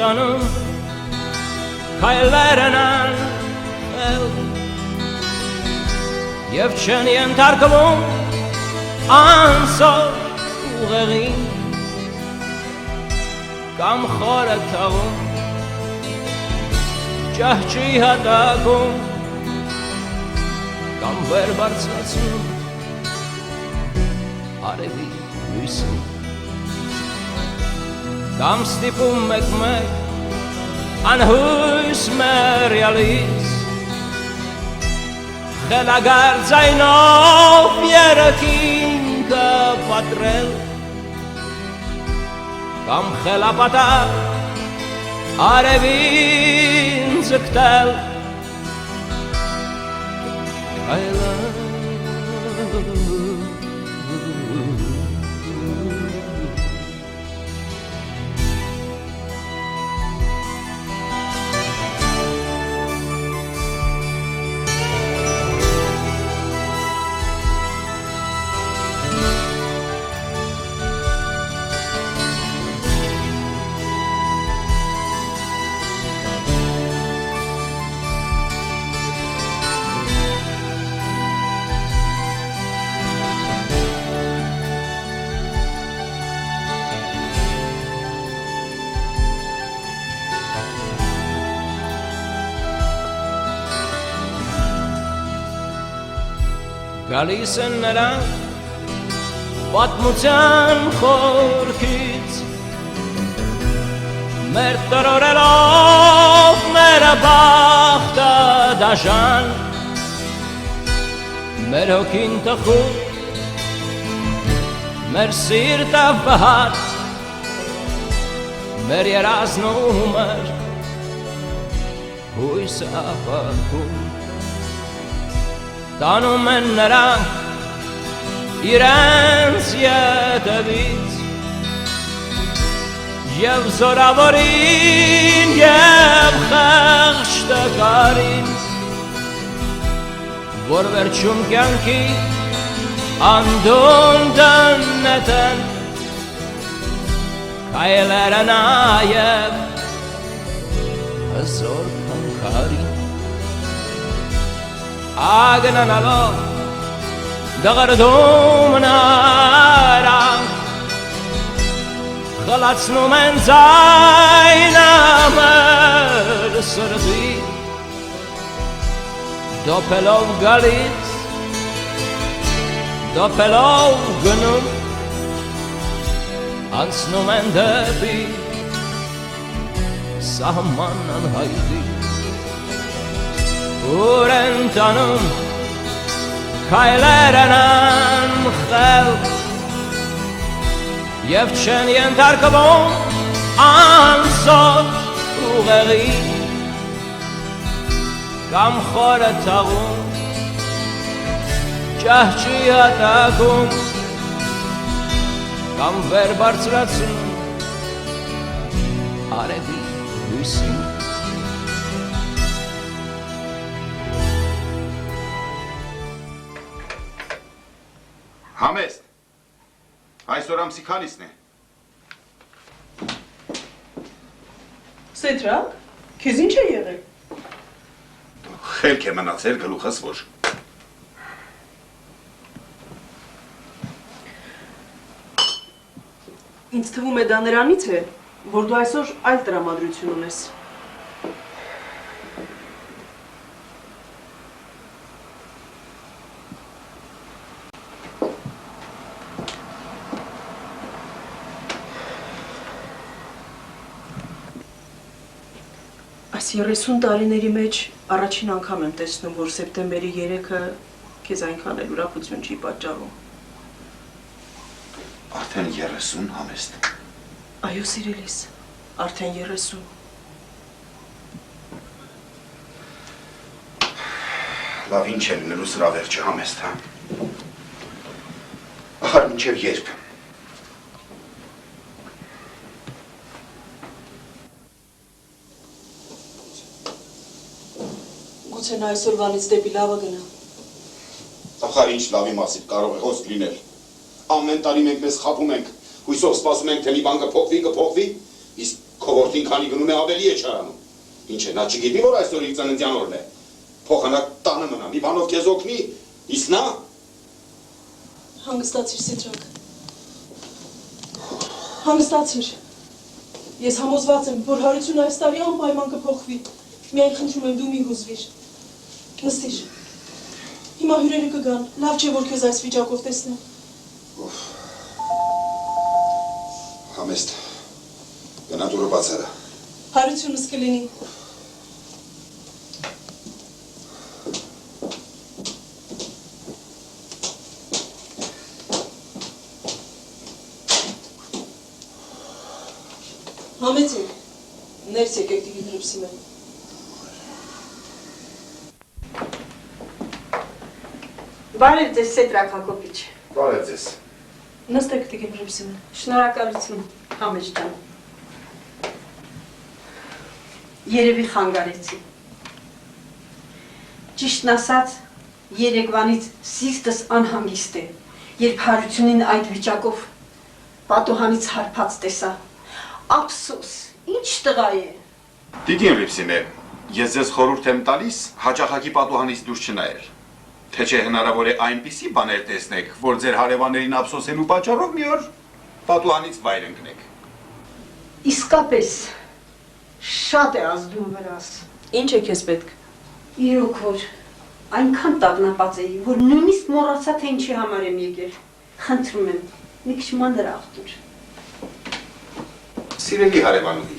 տանում քայլերն Եվ չեն ենթարկվում անսոր ուղեղին Կամ խորը թաղում ճահճի հատակում Կամ վեր բարձրացնում արևի լույսին Կամ ստիպում մեկ-մեկ անհույս մեռյալից Խելագար ձայնով երեքին կպատրել Կամ խելապատակ արևին ձգտել Գալիս են նրանք պատմության խորքից Մեր տրորելով մեր բախտը դաշան Մեր հոգին տխուր, մեր սիրտը վհատ Մեր երազն ու մեր հույսը ապակում Տանում են նրանք իրենց ետևից Եվ զորավորին և խեղճ տկարին Որ վերջում կյանքի անդունդն նետեն Քայլերը նաև հզոր քանքարին Ագնանալով դղրդում նրանք Խլացնում են ձայնը մեր սրտի Դոփելով գալիս, դոփելով գնում Անցնում են դեպի սահման անհայտի Ուր են տանում քայլերն անխել Եվ չեն ենթարկվում անսոր ուղեղին Կամ խորը թաղում ճահճի հատակում Կամ վեր բարձրացնում արևի լույսին Համեստ, այսօր ամսի քանիսն է։ Սեդրակ, քեզ ինչ է եղել։ Խելք է մնացել գլուխս ոչ։ Ինձ թվում է դա նրանից է, որ դու այսօր այլ տրամադրություն ունես։ Այս 30 տարիների մեջ առաջին անգամ եմ տեսնում, որ սեպտեմբերի 3-ը քեզ այնքան էլ ուրախություն չի պատճառում։ Արդեն 30 համեստ։ Այո, սիրելիս, արդեն 30։ Լավ ինչ է լինելու սրա վերջը համեստ, հա։ Ախար մինչև երբ։ Գուցե նա այսօրվանից դեպի լավը գնա։ Ախար ինչ լավի մասին կարող է հոսք լինել։ Ամեն տարի մենք մեզ խաբում ենք, հույսով սպասում ենք, թե մի բան կփոխվի, իսկ Քո որդին քանի գնում է ավելի է չարանում։ Ինչ է, նա չգիտի, որ այսօր իր ծննդյան օրն է։ Փոխանակ տանը մնա, մի բանով քեզ օգնի, իսկ նա Հանգստացիր, Սեդրակ։ Հանգստացիր։ Ես համոզված եմ, որ հարությունը այս տարի անպայման կփոխվի։ Միայն խնդրում եմ դու մի հուզվիր։ Նստիր։ Հիմա հյուրերը կգան, լավ չէ, որ քեզ այս վիճակով տեսնեմ։ Համեստ, գնա դուրը բաց արա։ Հարությունս կլինի։ Համեցեք, ներս եկեք Տիկին Հրիփսիմե։ Բարև ձեզ, Սեդրակ Հակոբիչ։ Բարև ձեզ։ Նստեք Տիկին Հրիփսիմե։ Շնորհակալություն, Համեջ ջան։ Երևի խանգարեցի։ Ճիշտն ասած, երեկվանից սիրտս անհանգիստ է, երբ Հարությունին այդ վիճակով պատուհանից հարբած տեսա։ Ափսոս, ինչ տղա է։ Տիկին Հրիփսիմե, ես ձեզ խորհուրդ եմ տալիս հաճախակի պատուհանից դուրս չնայել։ Թե չէ հնարավոր է այնպիսի բաներ տեսնեք, որ ձեր հարևաններին ափսոսելու պատճառով մի օր պատուհանից վայր ընկնեք։ Իսկապես, շատ է ազդում վրաս։ Ինչ է քեզ պետք։ Իրոք որ, այնքան տագնապած էի, որ նույնիսկ մոռացա, թե ինչի համար եմ եկել։ Խնդրում եմ, մի քիչ մանրախ տուր։ Սիրելի հարևանուհի,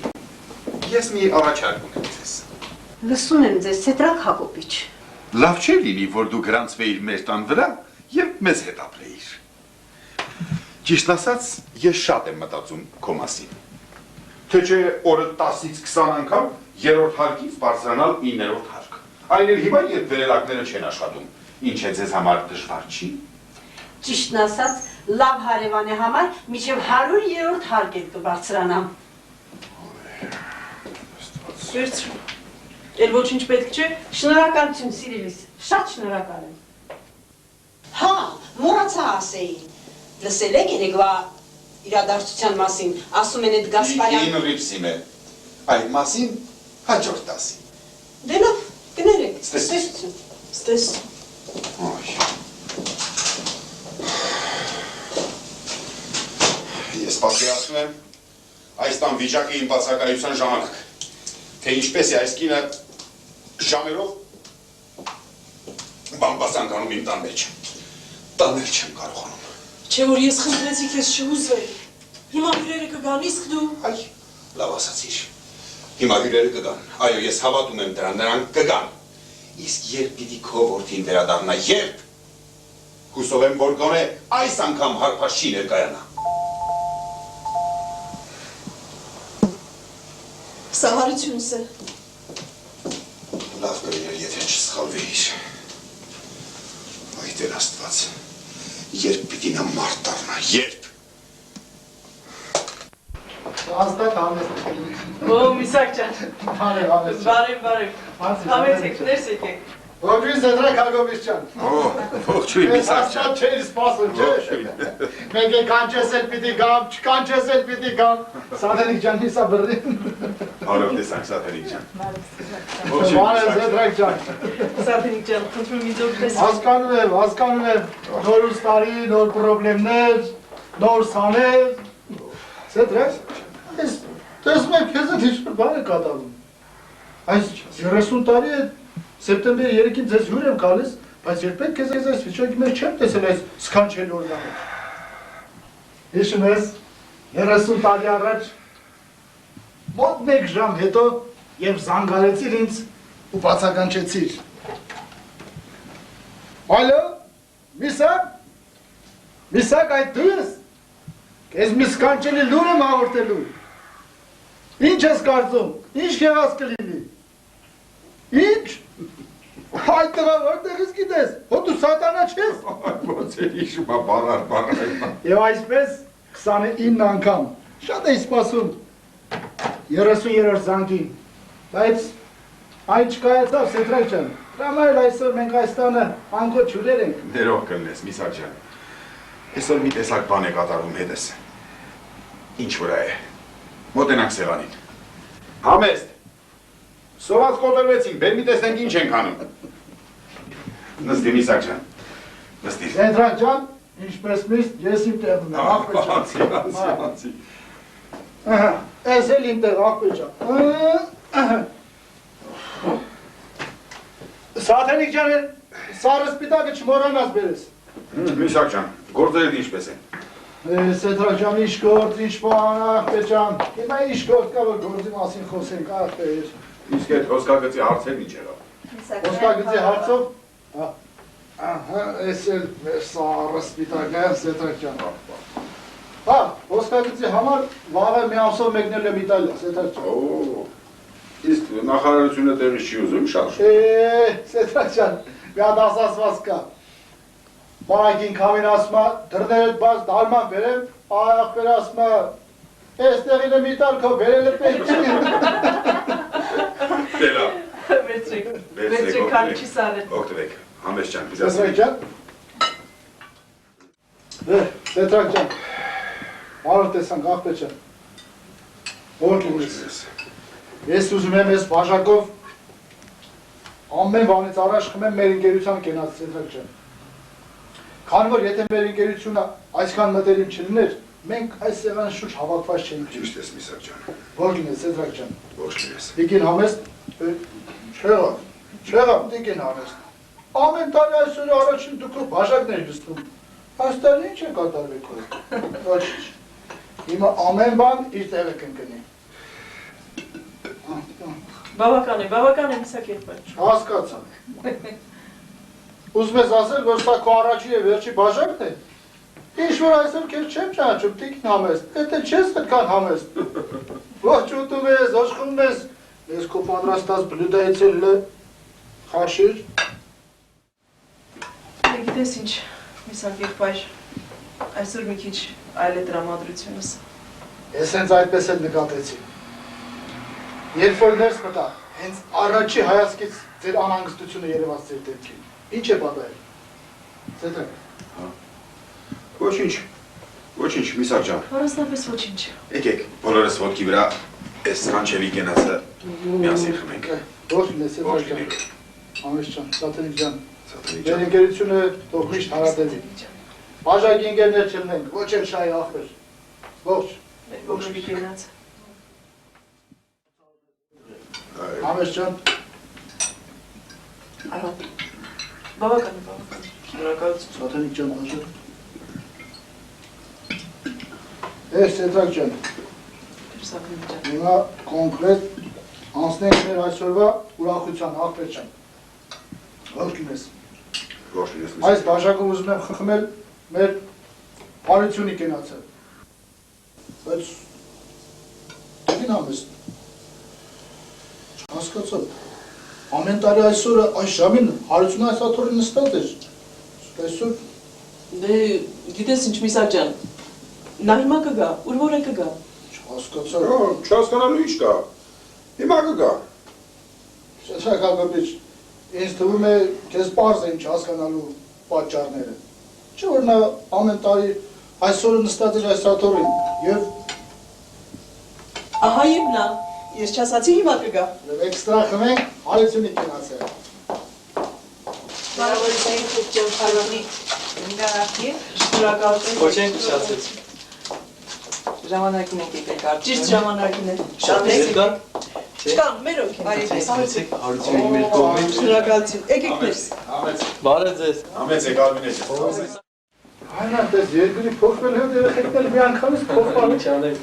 ես մի առաջարկ ունեմ ձեզ։ Լսում եմ ձեզ, Սեդրակ Հակոբիչ։ Լավ չէ լինի, որ դու գրանցվեիր մեր տան վրա և մեզ հետ ապրեիր։ Ճիշտ ասած, ես շատ եմ մտածում քո մասին։ Թե չէ օրը 10-ից 20 անգամ երրորդ հարկից բարձրանալ 9-րդ հարկ։ Այն էլ հիմա, երբ վերելակները չեն աշխատում, ինչ է ձեզ համար դժվար չի։ Ճիշտն ասած, լավ հարևան է համար, մինչև 100-րդ հարկ էլ կբարձրանամ։ Վերցրու։ Էլ ոչինչ պետք չէ։ Շնորհակալություն, սիրելիս, շատ շնորհակալ եմ։ Հա, մոռացա ասեի։ Լսել եք երեկվա իրադարձության մասին, ասում են այդ Գասպարյան։ Տիկին Հրիփսիմե, այդ մասին հաջորդ դասի։ Դե լավ, կներեք։ Ստեսություն։ Ստես։ Ես պատկերացնում եմ այս տան վիճակը իմ բացակայության ժամանակ, թե ինչպես է այս կինը ժամերով բամբասան կանում իմ տան մեջ, տանել չեմ կարողանում։ Չէ որ ես խնդրեցի քեզ չհուզվել։ Հիմա հյուրերը կգան, իսկ դու։ Այ, լավ ասացիր, հիմա հյուրերը կգան, այո, ես հավատում եմ դրան, նրանք կգան, իսկ երբ պիտի քո որդին վերադառնա, երբ, հուսով եմ, որ գոնե այս անգամ հարբած չի ներկայանա։ Սա հարությունս է։ Լավ կլիներ, եթե չսխալվեիր։ Այ Տեր Աստված, երբ պիտի նա մարդ դառնա, երբ։ Հաստատ համեստ։ Օ, Միսակ ջան։ Բարև, համեստ։ Բարև։ Համեցեք, ներս եկեք։ Ողջույն Սեդրակ Հակոբիչ ջան։ Ողջույն Միսակ ջան։ Չէ, սպասում, չէ։ Մենք կանչես էլ պիտի գամ, չկանչես էլ պիտի գամ։ Սադենիկ ջան, հիսա բռնի։ Բարև տեսակ Սադենիկ ջան։ Բարև Սեդրակ ջան։ Սադենիկ ջան, խնդրում ինձ օգնես։ Հասկանում եմ։ Նոր ուստարի, նոր պրոբլեմներ, նոր սաներ։ Սեդրակ, ես տեսնում եմ քեզ հետ ինչ-որ բան է կատարվում։ Այս 30 տարի է Սեպտեմբերի 3-ին ձեզ հյուր եմ գալիս, բայց երբեք քեզ այս վիճակի մեջ չեմ տեսել այս սքանչելի օրվանը։ Հիշում ես 30 տարի առաջ մոտ 1 ժամ հետո եւ զանգարեցիր ինձ ու բացականչեցիր։ Ալո, Միսակ այդ դու ես։ Քեզ մի սքանչելի լուր եմ հաղորդելու։ Ինչ ես կարծում, ինչ եղած կլինի։ Ինչ։ Այդ տղա որտեղից գիտես, հո դու սատանա չես։ Ոնց է հիշում, բարար։ Եվ այսպես 29 անգամ, շատ էի սպասում 30-րդ զանգին, բայց այն չկայացավ Սեդրակ ջան, դրամայել այսօր մենք այս տանը անկոտ հյուրեր ենք։ Ներող կլնես, Միսակ ջան, այսօր մի տեսակ բան է կատարվում հետս, ինչ վրա է, մոտենանք սեղանին։ Համեստ։ Սոված կոտրվեցինք, բեր մի տեսնենք ինչ ենք անում։ Նստի Միսակ ջան։ Նստի։ Սեդրակ ջան, ինչպես միշտ ես իմ տեղն եմ, աղբեջան։ Անցի։ Ես էլ իմ տեղ, աղբեջան։ Սաթենիկ ջան, սարը սպիտակը չմոռանաս բերես։ Միսակ ջան, գործերը ինչպես են։ Սեդրակ ջան, ինչ գործ, ինչ բան, աղբեջան։ Հիմա ինչ գործ կա, որ գործի մասին խոսենք, աղբեր։ Իսկ այդ հոսքագծի հարցերն ինչ եղավ։ Հոսքագծի հարցով, ահա, ես էլ մեր սարը սպիտակը, Սեդրակ ջան։ Հա, հոսքագծի համար վաղը մի ամսով մեկնել եմ Իտալիա, Սեդրակ ջան։ Իսկ նախարարությունը տեղից չի ուզում շարժում։ Սեդրակ ջան, մի հատ ասացված կա։ Մարագին կամին ասում է, դռներդ բաց դալման բերեմ, աղբեր ասում է, էստեղին եմ իտալքո, բերել է պետք չի։ Դելա, Վերցրեք քանի չի սարել։ օգտվեք, Համես ջան, Սեդրակ ջան։ Սեդրակ ջան, բարով տեսանք, աղբեր ջան։ Ո՞ր կուղից։ Ես ուզում եմ ես բաժակով ամեն բանից առաջ խմեմ մեր ընկերության կենաց, Սեդրակ ջան։ Քանի որ եթե մեր ընկերությունը այսքան մտերիմ չլիներ, մենք այս սեղանի շուրջ հավաքված չենք։ Ճիշտ ես Միսակ ջան, Ո՞ր լինես, Սեդրակ ջան։ ոչ լինես։ Տիկին Համեստ, չեղավ, տիկին Համեստ։ Ամեն տարի այսօր առաջին դուք բաժակն եք գցում։ Այս տարի ինչ է կատարվել քո։ Ոչինչ։ Հիմա ամեն բան իր տեղը կընկնի։ Բավական է, Միսակ եղբայր։ Հասկացա։ Ուզում ես ասել, որ սա քո առաջի եւ վերջի բաժակն է։ Ինչ որ այսօր քեզ չեմ ճանաչում, տիկին Համեստ, դա չես այդքան Համեստ։ Ոչ ուտում ես, ոչ խմում ես, ես քո պատրաստած բլյուդայից էլ խաշիր։ Գիտես ինչ, Միսակ եղբայր, այսօր մի քիչ այլ է տրամադրությունս։ Ես հենց այդպես էլ նկատեցի։ Երբ որ ներս մտա, հենց առաջի հայացքից ձեր անհանգստությունը երևաց ձեր դեպքին։ Ինչ է պատահել։ Սեդրակ։ Ոչինչ, Միսակ ջան։ Առանձնապես ոչինչ։ Եկեք, բոլորս ոտքի վրա այս սրանչևի կենացը միասին խմենք։ Ոչ լինես, Ոչ Սեդրակ ջան։ լինենք։ Ամես ջան, Սաթենիկ ջան։ Սաթենիկ Մեր ջան։ ընկերությունը թող միշտ հարատևի։ Բաժակի ընկերներ չլինենք, ոչ էլ շայի ախպեր։ Ողջ։ Մեր ողջի կենաց։ Ամես ջան։ Այո։ Բավական է։ Շնորհակալություն։ Սաթենիկ ջան, բաժակ։ Սեդրակ ջան։ Սաթենիկ ջան։ Հիմա կոնկրետ անցնենք մեր այսօրվա ուրախության աղբեր ջան։ Ո՞ր կինես։ Ոչ լինես Այս Միսակ։ բաժակով ուզում եմ խխմել մեր բարությունի կենացը։ Բայց դին Համեստ։ Չհասկացա։ Ամեն տարի այսօրը այս ժամին հարություն այս աթորի նստած էր։ Այսօր Դե գիտես ինչ Միսակ ջան, նա հիմա կգա, ուր որ է կգա։ չհասկացա։ Չհասկանալու ինչ կա։ Հիմա կգա։ Սեդրակ աղբեր, ինձ թվում է քեզ պարզ են չհասկանալու պատճառները։ Չէ՞ որ նա ամեն տարի այսօրը նստած էր այս աթորին եւ Ահա եւ նա, ես չասացի հիմա կգա։ էքստրա խմենք հարությունի կենացը։ Շնորհակալություն։ Ոչ ենք ուշացեց։ Ժամանակին եք եկել կարծում։ Ճիշտ ժամանակին է։ Շատ է կան։ Չկան, մեր օգին։ Այսեք հարությունի մեր կողմից։ Շնորհակալություն։ Եկեք ներս։ Բարը ձեզ։ Համեց եք Արմինե ջան։ Այն այդպես երկրի փոխվել հետ երեխեքներ մի անգամից փոխվան։ Ինչ անենք։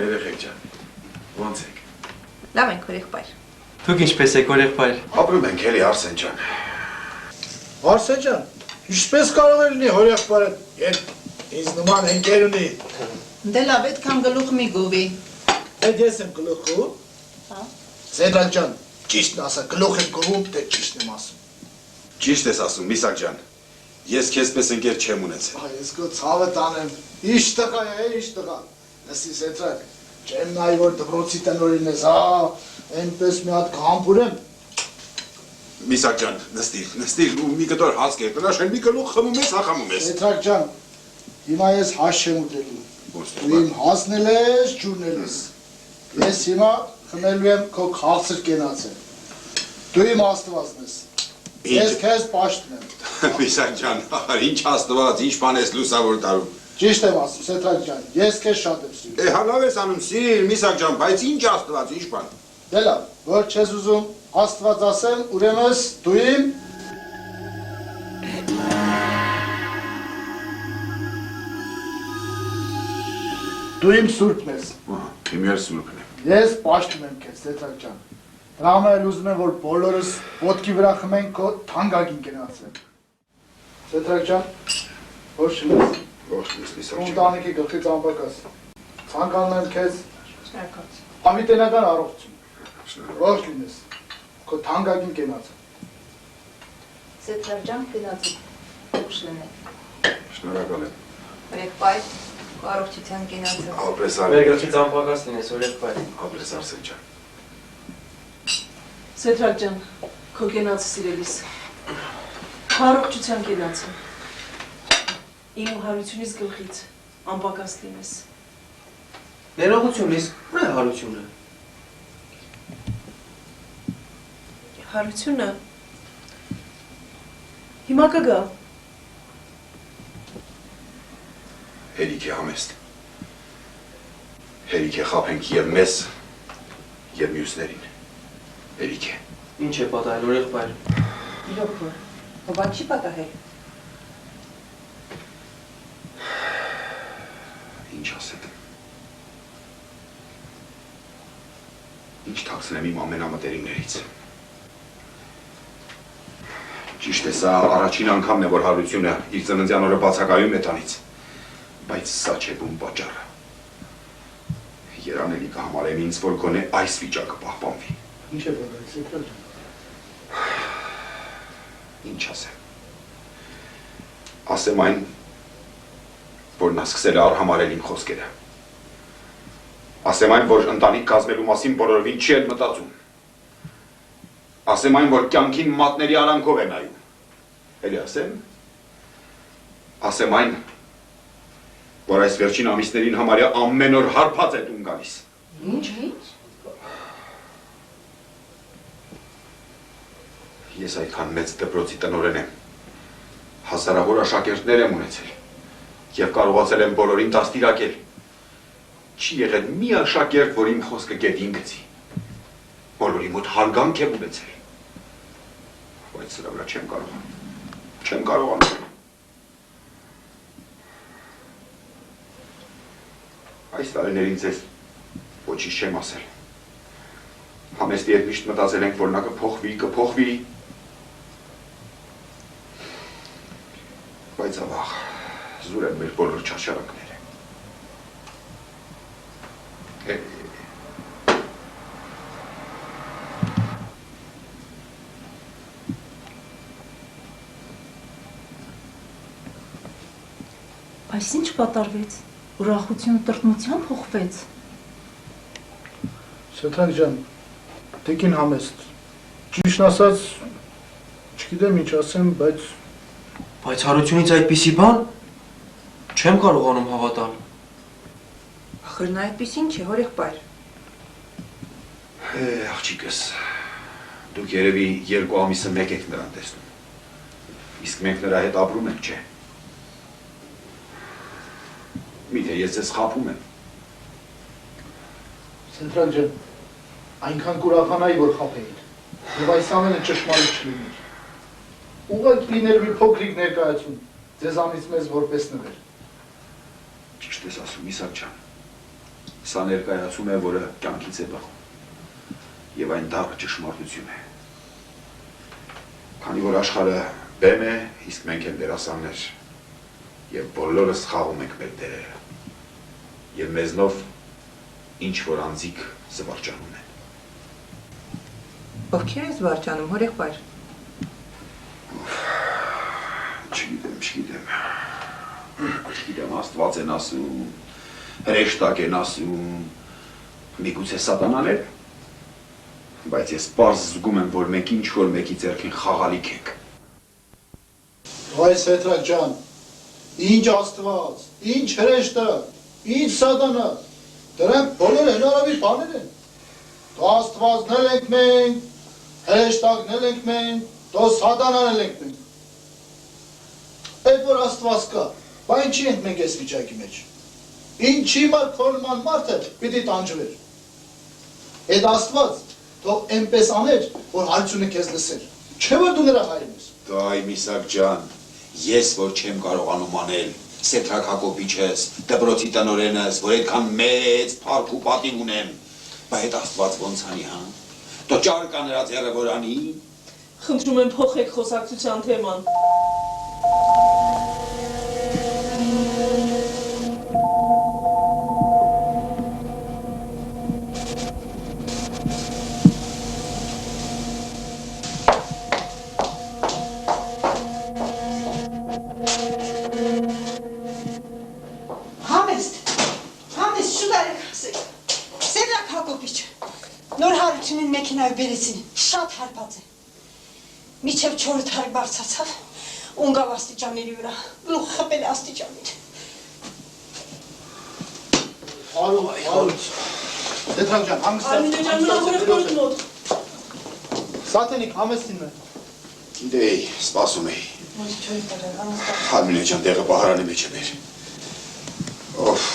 Երեխեք ջան։ Ոնց եք։ Լավ ենք որ եղբայր։ Դուք ինչպես եք օրեղբայր։ Ապրում ենք էլի Արսեն ջան։ Արսեն ջան, ինչպես կարող է լինի հորեղբայրը, երբ ինձ նման ընկեր ունի։ Դե լավ, այդքան գլուխ մի գովի։ Այդ ես եմ գլուխը։ Հա։ Սեդրակ ջան, ճիշտն ասա, գլուխ եմ գովում, դե ճիշտ եմ ասում։ Ճիշտ ես ասում, Միսակ ջան։ Ես քեզպես ընկեր չեմ ունեցել։ Այս գո ցավը տանեմ։ Ինչ տղա է, ինչ տղա։ Լսի Սեդրակ, չեմ նայ որ դպրոցի տնօրինն ես, այնպես մի հատ կհամբուրեմ։ Միսակ ջան, նստիր ու մի կտոր հաց կեր, տնաշեն մի գլուխ խմում ես, հախամում ես։ Սեդրակ ջան, հիմա ես հաշ չեմ ուտելու։ Ոնց Ու իմ հասնել ես, ջուրնել ես։ Ես հիմա խմելու եմ քո քաղցր կենացը։ Դու իմ աստվածն ես։ Ես քեզ պաշտն եմ։ Միսակ ջան, ինչ աստված, ինչ բան ես լուսավոր տարում։ Ճիշտ եմ ասում, Սեթրակ ջան, ես քեզ շատ եմ սիրում։ Հալավ ես անում սիր, Միսակ ջան, բայց ինչ աստված, ինչ բան։ Դե լավ, որ չես ուզում աստված ասել, ուրեմն դու իմ Դու իմ սուրբն ես։ Իմ եր սուրբն է։ Ես պաշտում եմ քեզ, Սեթրակ ջան։ Դրա համար ուզում եմ, որ բոլորս ոտքի վրա խմենք քո թանկագին կենացը։ Սեթրակ ջան, որ շնես։ Ողջ ես Միսակ ջան։ Ընտանիքի գլխից անպակաս։ Ցանկանում եմ քեզ Շնորհակալ։ հավիտենական առողջություն։ Ողջ լինես։ Քո թանկագին կենացը։ Սեթրաջան գնացի։ Շնորհակալ։ Շնորհակալ եմ։ Եղբայր, առողջության գնացը։ Ապրես Մեր Արսեն գլխից անպակաս լինես, եղբայր։ Ապրես Արսեն ջան։ Սեթրակ ջան, քո կենացը սիրելիս։ Առողջության կենացը։ Իմ ու հարությունից գլխից անպակաս լինես։ Ներողություն, իսկ ուր է հարությունը։ Հարությունը հիմա կգա։ Հերիք է համեստ։ Հերիք է խափենք և մեզ, և մյուսներին։ Հերիք է։ Ինչ է պատահել, եղբայր։ Իրոք որ, հովա չի պատահել։ Ինչ ասեմ։ Ինչ թաքցնեմ իմ ամենամտերիմներից։ Ճիշտ է, սա առաջին անգամն է, որ հարությունը իր ծննդյան օրը բացակայում է տանից, բայց սա չէ բուն պատճառը։ Երանելի կհամարեմ ինձ, որ գոնե այս վիճակը պահպանվի։ Ինչ է պատահել, Սեթրակ ջան։ Ինչ ասեմ։ Ասեմ այն, որ նա սկսել է արհամարել իմ խոսքերը։ Ասեմ այն, որ ընտանիք կազմելու մասին բոլորովին չի էլ մտածում։ Ասեմ այն, որ կյանքին մատների արանքով է նայում։ Էլի ասեմ։ Ասեմ այն, որ այս վերջին ամիսներին համարյա ամեն օր հարբած է տուն գալիս։ Ինչ։ Ես այդքան մեծ դպրոցի տնօրեն եմ, հազարավոր աշակերտներ եմ ունեցել և կարողացել եմ բոլորին դաստիարակել։ Չի եղել մի աշակերտ, որ իմ խոսքը գետին գցի, բոլորի մոտ հարգանք եմ ունեցել, բայց սրա վրա չեմ կարողանում։ Այս տարիներին ձեզ ոչինչ չեմ ասել։ Համեստի հետ միշտ մտածել ենք, որ նա կփոխվի, բայց ավաղ, զուր են մեր բոլոր չարչարանքները։ Բայց ինչ կատարվեց, ուրախությունը տրտմության փոխվեց։ Սեթրակ ջան, տիկին համեստ, ճիշտ ասած, չգիտեմ ինչ ասեմ, բայց Բայց հարությունից այդպիսի բան չեմ կարողանում հավատալ։ Ախր նա այդպիսին չէ, հոր եղբայր։ Աղջիկս, դուք երևի 2 ամիսը մեկ եք նրան տեսնում, իսկ մենք նրա հետ ապրում ենք, չէ։ Միթե ես ձեզ խաբում եմ։ Սեթրակ ջան, այնքան կուրախանայի, որ խաբեին, և այս ամենը ճշմարիտ չլիներ։ Ուղղակի լիներ մի փոքրիկ ներկայացում, ձեզանից մեզ որպես նվեր։ Ճիշտ ես ասում, Միսակ ջան, սա ներկայացում է, որը կյանքից է բխում, և այն դառը ճշմարտություն է։ Քանի որ աշխարհը բեմ է, իսկ մենք ենք դերասաններ, և բոլորս խաղում ենք մեր դերերը, և մեզնով ինչ-որ անձիկ զվարճանում են։ Ովքեր են զվարճանում, հոր եղբայր։ Չգիտեմ, Աստված են ասում, հրեշտակ են ասում, միգուցե սատանաներ, բայց ես պարզ զգում եմ, որ մենք ինչ-որ մեկի ձեռքին խաղալիք ենք։ Վայ Սեթրակ ջան, ինչ Աստված, ինչ հրեշտակ, ինչ սատանա, դրանք բոլորը հնարավոր բաներ են։ Դո Աստվածն էլ ենք մենք, հեշտակն էլ ենք մենք, դո սատանան էլ ենք մենք։ Այդ որ Աստված կա, բա ինչի ենք մենք այս վիճակի մեջ։ Ինչի մար քորման մարդը պիտի տանջվեր։ Այդ Աստված թող այնպես աներ, որ հարցունը քեզ լսեր։ Չէ որ դու նրա հայրն ես։ Դայ Միսակ ջան, ես որ չեմ կարողանում անել, Սեթրակ Հակոբիչ ես, դպրոցի տնօրեն ես, որ այդքան մեծ փառք ու պատիվ ունեմ, բայց այդ Աստված ոնց անի, հա։ Դո ճար կա նրա ձեռը որ անի։ Խնդրում եմ փոխեք խոսակցության թեման։ Մեքենայով բերեցին, շատ հարբած է։ Միջև 4 թարի բարձացավ, ունգավ աստիճանների վրա, գլուխ խփել է աստիճաններ։ Արուց, Սեթրակ ջան, Արմինե ջան, մնաց եղբորդ մոտ։ Սատենիկ, համեստին է։ Գիտեի, սպասում էի։ Արմինե ջան, տեղը պահարանի մեջ է մեր։ Օֆ։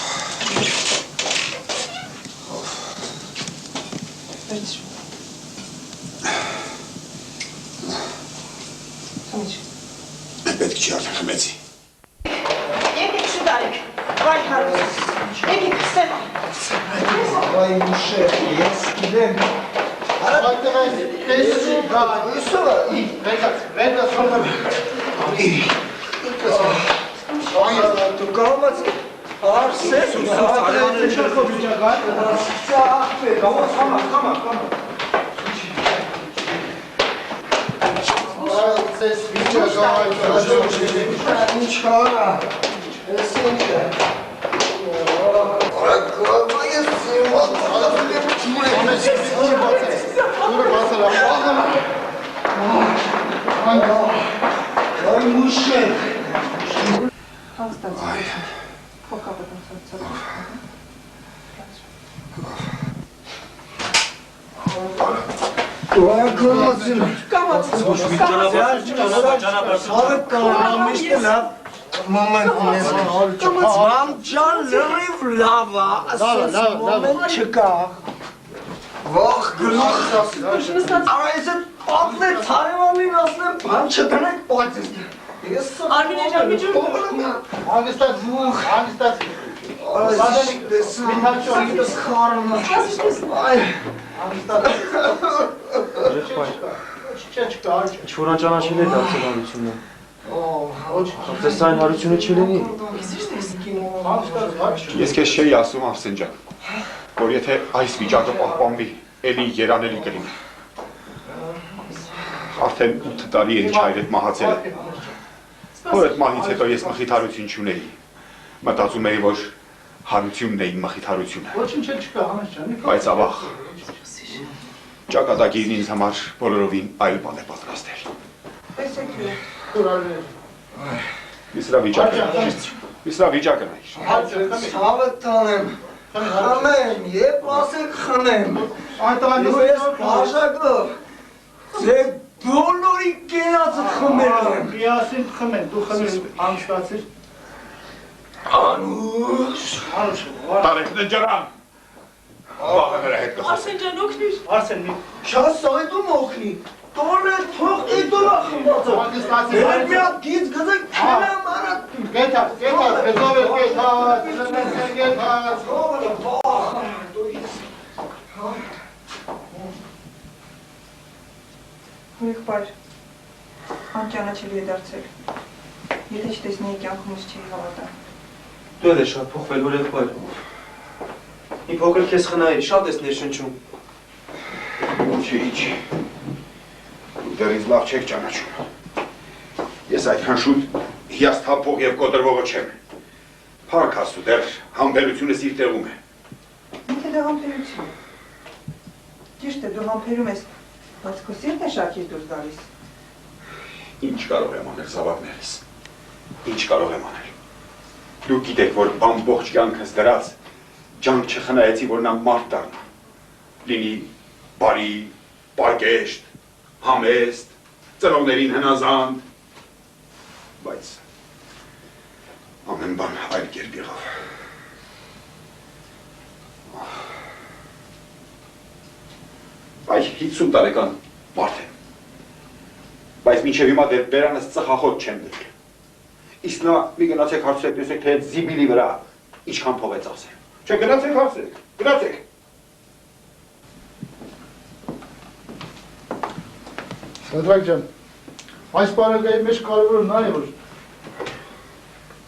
Պետք չի արդեն խմեցի։ Եկեք շուտ արեք, վայ հարուս, եկեք ստեղ։ Վայ մուշեղ, ես գիտեմ։ Այդտեղ այս տեսի գա, իսովը, վերգաց խորտեմ։ Դու կամաց արսես, հարցես, շարքով վիճական, սա աղբեր, կամաց, կամա։ Այս վիճական, ինչ հարա, ես ինչ է։ Արագ, ես զիմատ, դուրը բացել Այ մուշեղ։ Արմինե ջան, մի ջուր։ Հանգստած, Սադենիկ, մինհաչոն, իտս խարում է։ Չորան ճանաչել է դարձել հարությունը։ Ապես այն հարությունը չլինի։ Ես քեզ չէի ասում Արսեն ջան, որ եթե այս վիճակը պահպանվի, էլի երանելի կլինի։ Արդեն 8 տարի է ինչ հայրդ մահացել է։ Որ այդ մահից հետո ես մխիթարություն չունեի։ Մտածում էի, որ հարությունն է իմ մխիթարությունը։ Ոչինչ չկա, համես ջանի։ Բայց ավաղ, ճակատագիրն ինձ համար բոլորովին այլ բան է պատրաստել։ Իսրա վիճակն է։ Ցավը տանեմ, խմեմ, եվ ասեք խմեմ։ Դու ես բաժակով, ձեկ բոլորի կենացը խմել եմ։ Միասին խմեն, դու խմես հանգստացիր։ Անուշ։ Տարեքն է ջրան։ Վաղը նրա հետ կխոսեմ։ Արսեն ջան, օգնիր։ Արսեն մի։ Շատ սայդում օգնի, տորը թող իդոլա խմվածը։ Հանգստացիր։ Էր միատ գիծ գզեք քնեմ արատ։ Գետաց, գետով էր գետաց, գետաց։ Եղբայր, անճանաչելի է դարձել։ Եթե չտեսնեի կյանքումս չի հավատա։ Դու էլ է շատ փոխվել, որ եղբայր։ Մի փոքր քեզ խնայի, շատ ես ներշնչում։ Չի։ Դու դեռ ինձ լավ չեք ճանաչում։ Ես այդքան շուտ հիասթափող եւ կոտրվողը չեմ։ Փառք Աստծո, դեռ համբերությունս իր տեղում է։ Ինքը դա համբերություն է։ Ճիշտ է, դու համբերում ես, բայց քո սիրտն է շարքից դուրս գալիս։ Ինչ կարող եմ անել զավակներիս։ Ինչ կարող եմ անել։ Դուք գիտեք, որ ամբողջ կյանքս դրած ջանք չխնայեցի, որ նա մարդ դառնա։ Լինի բարի, պարկեշտ, համեստ, ծնողներին հնազանդ, բայց ամեն բան այլ կերպ եղավ։ Այ 50 տարեկան մարդ եմ, բայց մինչև հիմա դեր բերանս ծխախոտ չեմ դրել։ Իսկ նա մի գնացեք հարցրեք, տեսեք, թե այդ զիբիլի վրա ինչքան փող է ծախսել։ Չէ, գնացեք հարցրեք, գնացեք։ Սեդրակ ջան, այս պարագայի մեջ կարևորը նա է, որ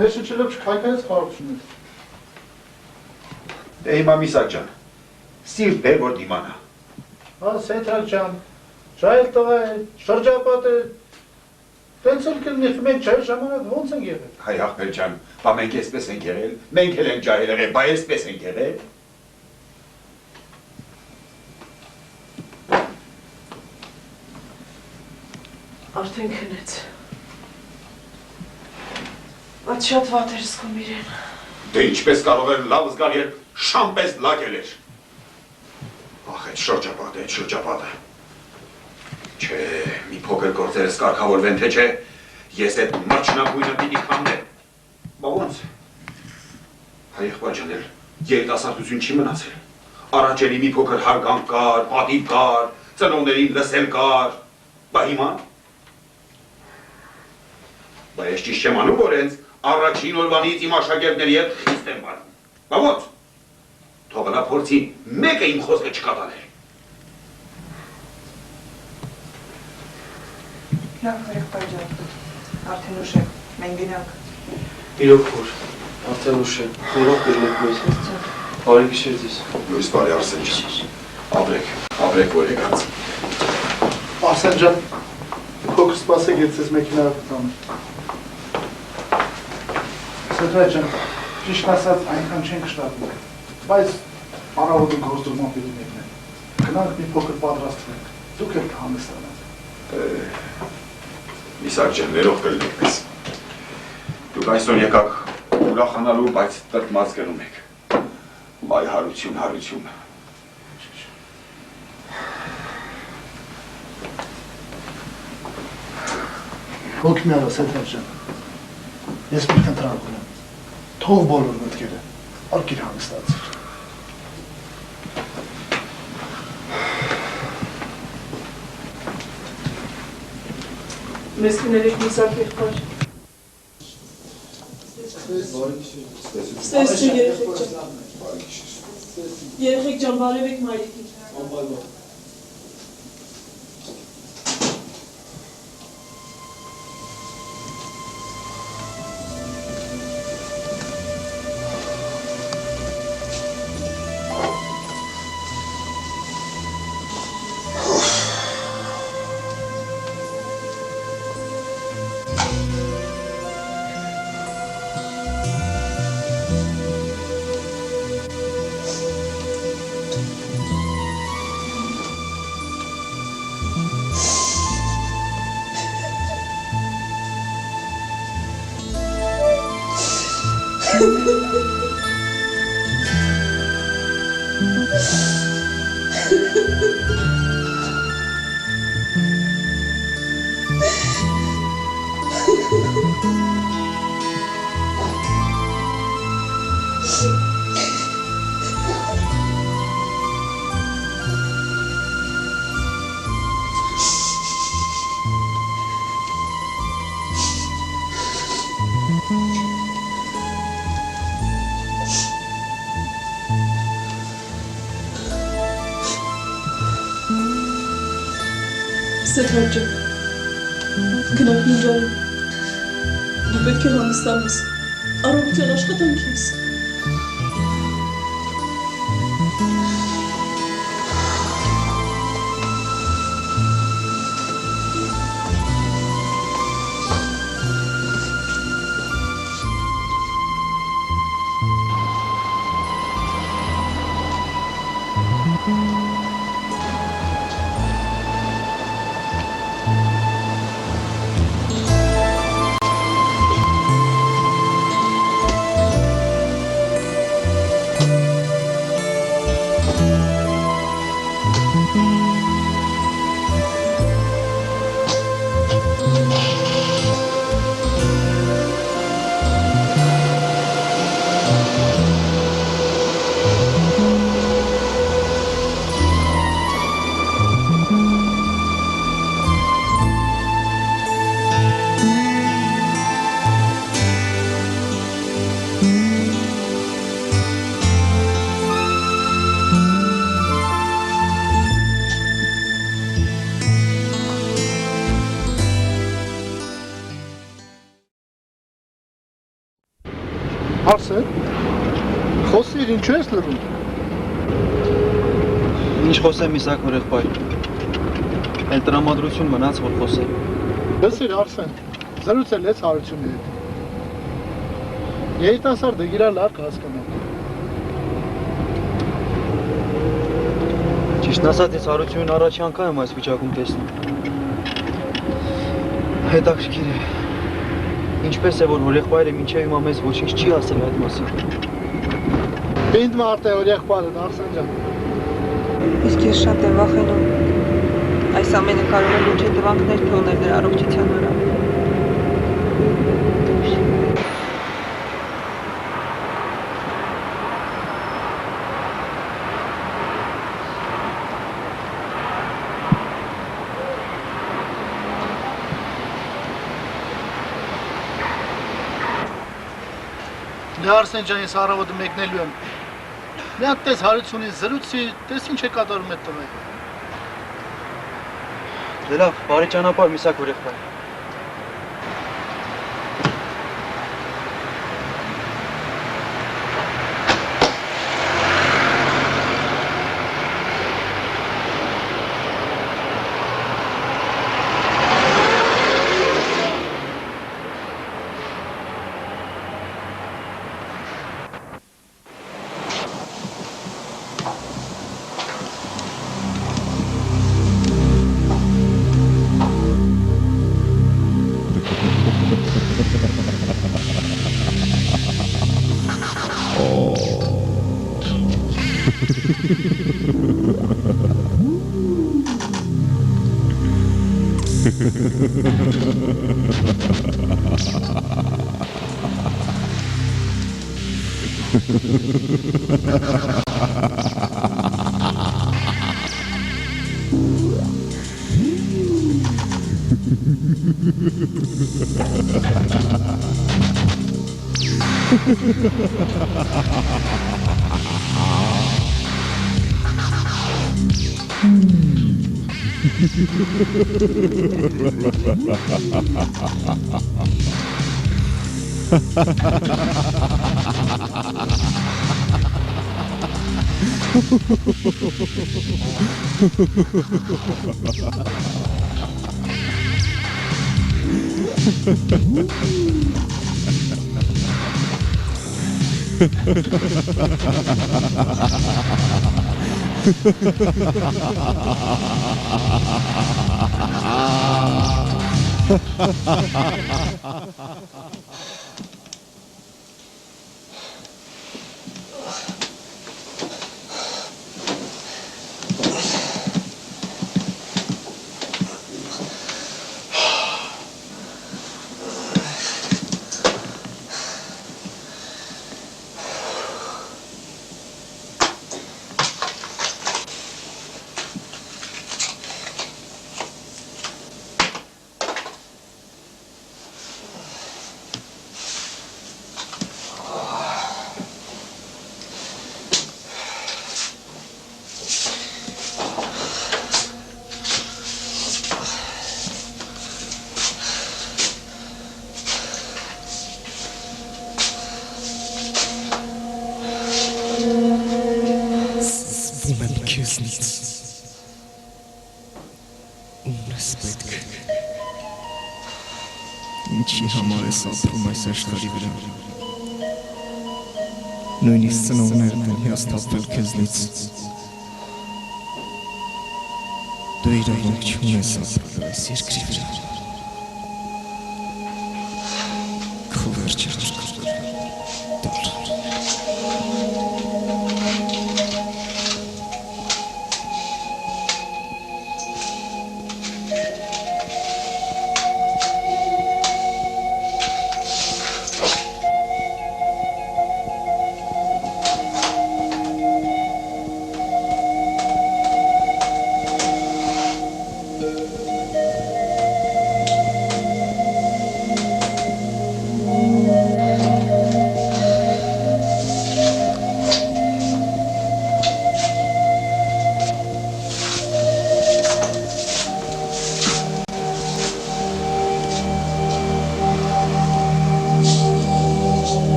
ներշը չլով չքայքայից խարություն է։ Դե հիմա Միսակ ջան, սիրտ բեր, որ դիմանա։ Հա, Սեդրակ ջան, ժայլ տղա է, շրջապատ է, տենց էլ կլնի, մենք չայ ժամանակ ոնց ենք եղել։ Հայ աղբեր ջան, բա մենք էսպես ենք եղել, մենք էլ ենք ջահել եղել, բա էսպես ենք եղել։ Արդեն քնեց։ Այդ շատ վատ էր զգում իրեն։ Դե ինչպես կարող էր լավ զգալ, երբ շամպես լակել էր։ Ախ, այդ շրջապատը։ Չէ, մի փոքր գործերս կարգավորվեն, թե չէ, ես այդ մաչնագույնը պիտի քամնեմ։ Բա ոնց։ Հայ եղբայր ջան, երիտասարդություն չի մնացել։ Առաջ էլի մի փոքր հարգանք կար, պատիվ կար, ծնողներին լսել կար։ Բա հիմա։ Բա ես ճիշտ չեմ անում, որ հենց առաջին օրվանից իմ աշակերտների հետ խիստ եմ վարվում։ Բա ոնց։ Թող նա փորձի մեկը իմ խոսքը չկատարել։ Լավ, եղբայր ջան, արդեն ուշ է, մենք գնանք։ Իրոք որ, արդեն ուշ է, ներող կրնեք մեզ։ Բարի գիշեր ձեզ։ Լույս բարի Արսեն ջան։ Ապրեք որ եկած։ Արսեն ջան, փոքր սպասեք, ես ձեզ մեքենա տամ։ Սեդրակ ջան, ճիշտ ասած այնքան չենք շտապում, բայց առավոտը գործողման պիտի մեկնենք։ Գնանք մի փոքր պատրաստվենք, դուք եք հանգստանաք։ Միսակ ջան, ներող կլինեք մեզ։ Դուք այսօր եկաք ուրախանալու, բայց տրտմած գնում եք։ Բայ հարություն։ Հոգ մի արա, Սեդրակ ջան, ես մի խնդրանք ունեմ, թող բոլոր մտքերը, արկիր հանգստացիր։ Մեզ կներեք Միսակ եղբայր։ Ստեսություն երեխեք ջան։ Երեխեք ջան, բարևեք մայրիկին։ Սեդրակ ջան, գնանք նինջարին, դու պետք է հանգստանաս, առողջության աշխատանք ես։ Արսեն, խոսիր, ինչու ես լրում։ Ինչ խոսեմ Իսակ ուրեղբայր։ Էլ տրամադրություն մնաց, որ խոսեմ։ Լսիր, Արսեն, զրուցել ես Հարությունի հետ։ Երիտասարդը իրար լավ կհասկանա։ Ճիշտն ասած, ես Հարությունին առաջի անգամ եմ այս վիճակում տեսնում։ Հետաքրքիր է։ Ինչպես է, որ եղբայրը մինչև հիմա մեզ ոչինչ չի ասել այդ մասին։ Պինդ մարդ է, որ եղբայրը, Արսեն ջան։ Իսկ ես շատ եմ վախենում։ Այս ամենը կարող է լուրջ հետևանքներ թողնել նրա առողջության վրա։ Դե Արսեն ջան, ես առավոտը մեկնելու եմ։ Մի հատ տես Հարությունին զրուցի, տես ինչ է կատարում այդ տղայի։ Դե լավ, բարի ճանապարհ Իսակ ուրեղբայր։ Ինչի համար ես ապրում այս աշխարհի վրա։ Նույնիսկ ծնողներն են հիասթափվել քեզնից։ Դու իրավունք չունես ապրել այս երկրի վրա։ Քո վերջը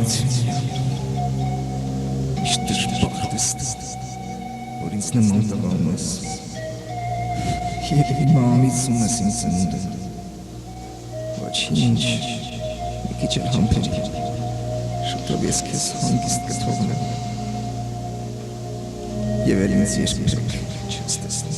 Ողորմություն Իշտ դժբախտս որ ինձ նման տղան ես Եվ հիմա ամիցում ես ինձ ընդ Ոչինչ մի քիչ էլ համբերի Շուտով ես քեզ հանգիստ կթողնեմ Եվ էլ ինձ երբեք չես տեսնի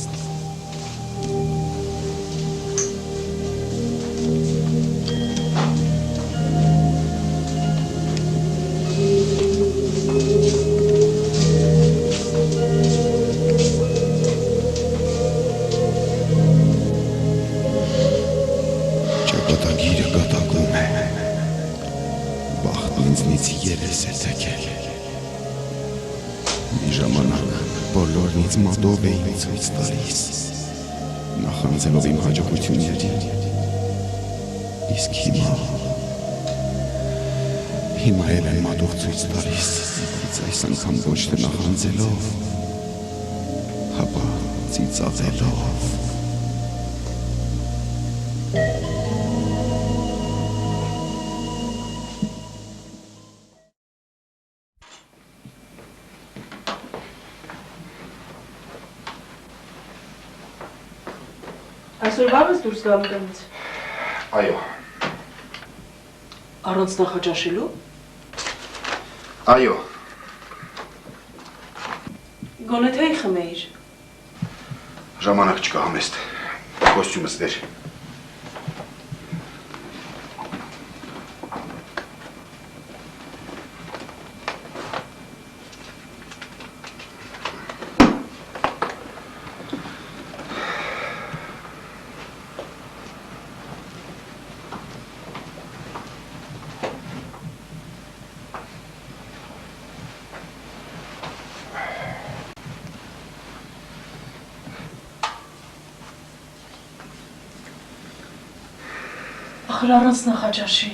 Մատով էին ցույց տալիս նախանձելով իմ հաջողությունների իսկ հիմա էլ են մատով ցույց տալիս այս անգամ ոչ թե նախանձելով հապա ծիծաղելով Այսօր վաղ ես դուրս գալու տնից։ Այո։ Առանց նախաճաշելու։ Այո։ Գոնե թե խմեիր։ Ժամանակ չկա համեստ։ Կոստյումս դեր։ Ախր առանց նախաճաշի։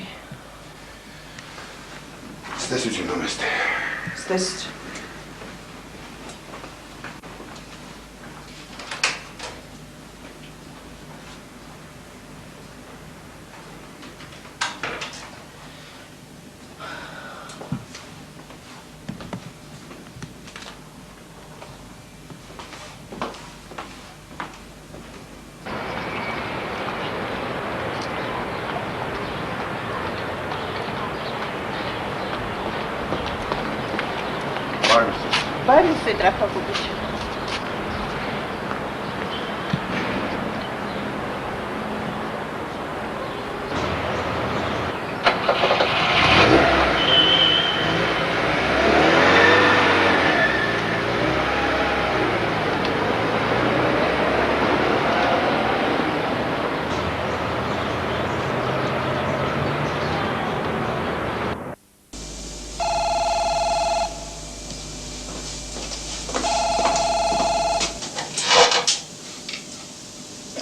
Ստեսություն համեստ։ Ստեսություն։ Բարի Սետրախապուտիչ։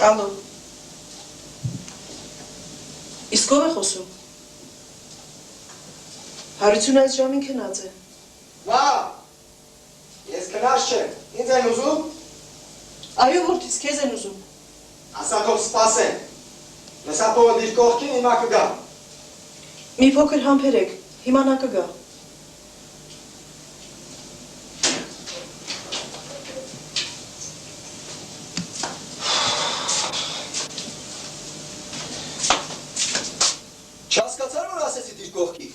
Ալո, իսկ ով է խոսում, հարությունը այս ժամին կնած է, Նա, ես կնած չեմ, ինձ են ուզում, այո որդից կեզ են ուզում, ասատով սպասեն, լսատովը դիր կողքին հիմա կգա, մի փոքր համբերեք, հիմա նա կգա, չհասկացար որ ասեցի դիր կողքի,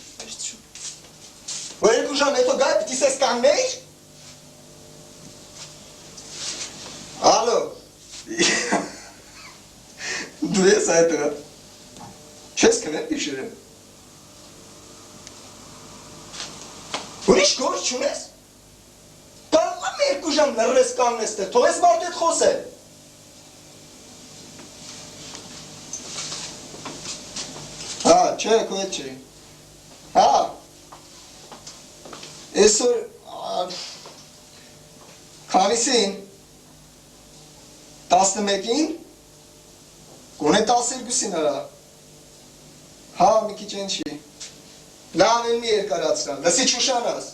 որ երկու ժամ հետո գայ պիտի սես կանգնեիր, ալո, դու ես այդը, չես կնեմ դիշերեմ, ուրիշ գործ չունես, կարող եմ երկու ժամ լրես կանգնես տեղ, թող ես մարդ էդ խոսե, չէ, քո հետ չի, այսօր, քանիսին, 11-ին, գոնե 12-ին արա, մի քիչ են չի, լավ են մի երկարացրան, լսի չուշանաս,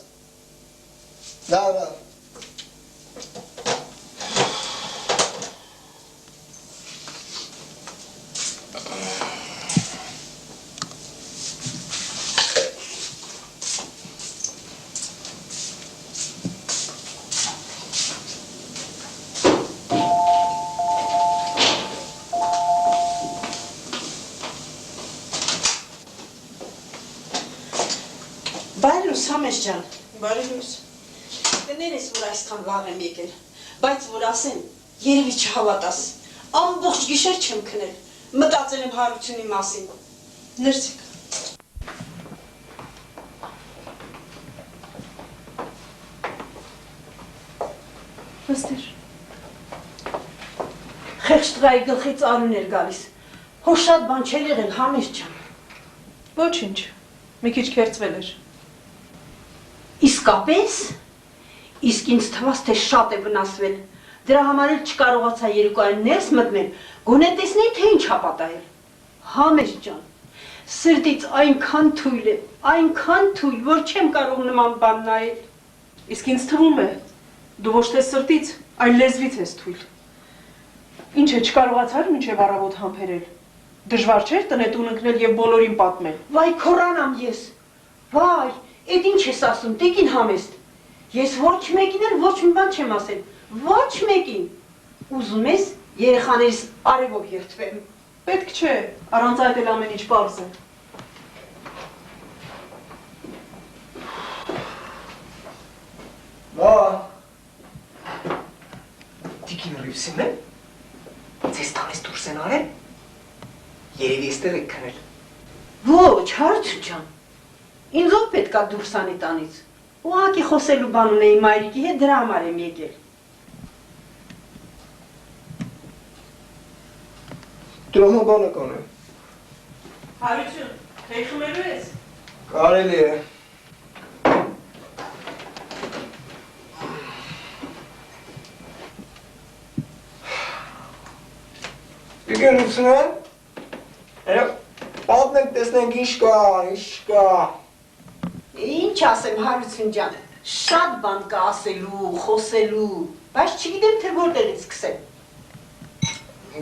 լավ, Բարի լույս, Համես ջան։ Բարի լույս։ Կներես, որ այսքան վաղ եմ եկել, բայց որ ասեմ, երևի չհավատաս, ամբողջ գիշեր չեմ քնել, մտածել եմ Հարությունի մասին։ Ներսիկ։ Նստիր։ Խեղճ տղայի գլխից արյուն էր գալիս, հո շատ բան չէր եղել, Համես ջան։ Ոչինչ, մի քիչ քերծվել էր։ Իսկապես, իսկ ինձ թվաց, թե շատ է վնասվել, դրա համար էլ չկարողացա երեկոյան ներս մտնել, գոնե տեսնեի, թե ինչ ա պատահել։ Համես ջան, սրտից այնքան թույլ է, այնքան թույլ, որ չեմ կարող նման բան նայել։ Իսկ ինձ թվում է, դու ոչ թե սրտից, այլ լեզվից ես թույլ։ Ինչ է, չկարողացար մինչև առավոտ համբերել։ Դժվար չէր տնետուն ընկնել եւ բոլորին պատմել։ Վայ քորանամ ես, վայ, էդ ինչ ես ասում, տիկին Համեստ, ես ոչ մեկին էլ ոչ մի բան չեմ ասել, ոչ մեկին, ուզում ես երեխաներիս արևով երդվեմ։ Պետք չէ, առանց այդ էլ ամեն ինչ պարզ է։ Վա, տիկին Ռիվսին է, ձեզ տանես դուրս են արել, երևի եստեղ եք քնել։ Ոչ, Հարություն ջան, ինձ ով պետք է դուրս անի տանից, ուղղակի խոսելու բան ունեի մայրիկի հետ, դրա համար եմ եկել։ Տրոմաբանական է։ Հարություն, թեյ խմելու ես։ Կարելի է։ Տիկին Ռիվսին է, պատմենք տեսնենք ինչ կա։ Ինչ ասեմ Հարություն ջան, շատ բան կա ասելու, խոսելու, բայց չգիտեմ թե որտեղից սկսեմ։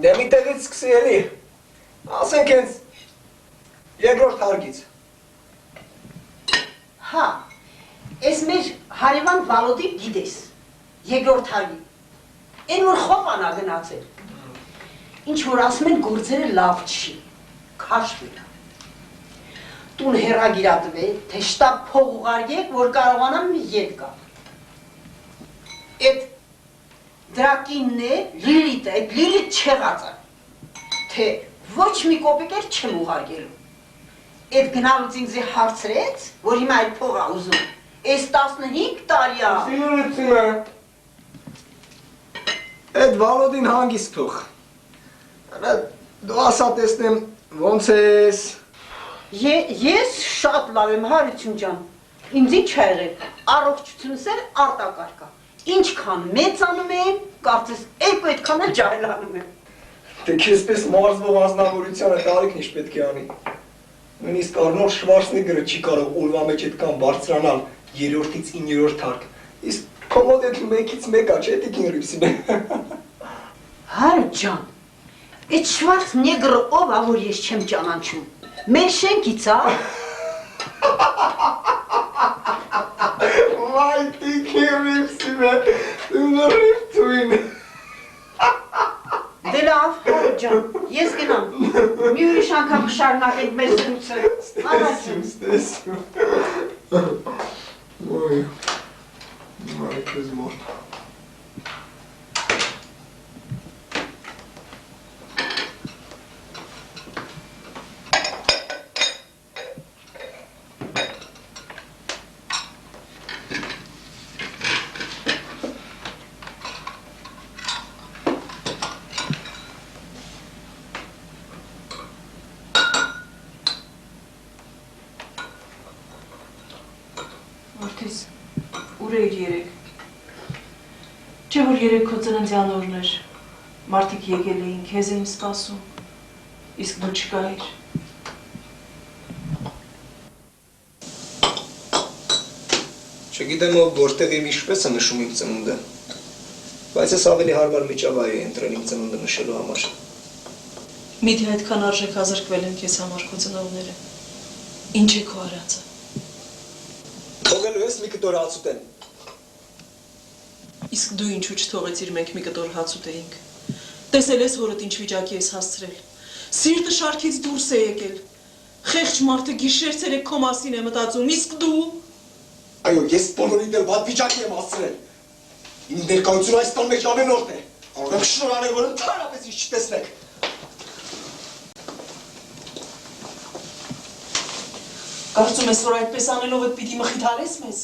Դե մի տեղից սկսի էլի, ասենք հենց երկրորդ հարգից։ Հա, ես մեր հարևան Վալոդի գիտես, երկրորդ հարգի, են որ խոպանա գնացել, ինչ որ ասում են գործերը լավ չի, քաշվել է, տուն հեռագիրատվել, թե շտապ փող ուղարկեք, որ կարողանամ մի ետ գալ, էդ դրակինն է, Լիլիթ է, Լիլիթ չեղածը, թե ոչ մի կոպեկ էլ չեմ ուղարկելու, էդ գնալուց ինձ հարցրեց, որ հիմա այդ փող ա ուզում, ես 15 տարի ա։ Սիրություն է, էդ Վալոդին հանգիստ թող, դու ասա տեսնեմ ոնց ես։ Ես շատ լավ եմ Հարություն ջան, ինձ ինչ ա եղել, առողջությունս էլ արտակարգ ա, ինչքան մեծանում եմ, կարծես երկու այդքան էլ ջահելանում եմ։ Դե քեզպես մարզվող անձնավորությանը տարիքն ինչ պետք է անի։ Նույնիսկ Արնոլդ Շվարցնեգերը չի կարող օրվա մեջ այդքան բարձրանալ 3-ից 9-րդ հարկ։ Իսկ քո մոդելը 1-ից 1 ա, չէ՞ տիկին Ռիվսին։ Հարություն ջան, այդ Շվարցնեգերը ով ա, որ ես չեմ ճանաչում։ Մեր շենքից ա։ Վայ տիկին Ռիվսին, դու Ռիվսին։ Դե լավ, Հարություն ջան, ես գնամ, մի ուրիշ անգամ կշարունակենք մեր զրույցը։ Ստեսում։ Ոյ, քեզ մոտ։ Որդիս, ուր էիր երեկ։ Չէ որ երեկ քո ծննդյան օրն էր, մարդիկ եկել էին, քեզ էին սպասում, իսկ դու չկայիր։ Չգիտեմ ով որտեղ իմ ինչպես է նշում իմ ծնունդը, բայց ես ավելի հարմար միջավայր եմ ընտրել իմ ծնունդը նշելու համար։ Միթե այդքան արժեքազրկվել են քեզ համար քո ծնողները։ Ինչ է քո արածը։ Թողելու ես մի կտոր հաց ուտեն։ Իսկ դու ինչու չթողեցիր մենք մի կտոր հաց ուտեինք։ Տեսել ես հորդ ինչ վիճակի ես հասցրել։ Սիրտը շարքից դուրս է եկել։ Խեղճ մարդը գիշեր ցերեկ քո մասին է մտածում, իսկ դու Այո, ես բոլորի դեմ վատվիճակի եմ հասցրել։ Իմ ներկայությունը այս տան մեջ ամենորդ է։ Կարող եմ շնորհանել, որ ընդհանրապես ինձ չտեսնեք։ Կարծում ես, որ այդպես անելով էդ պիտի մխիթարես մեզ։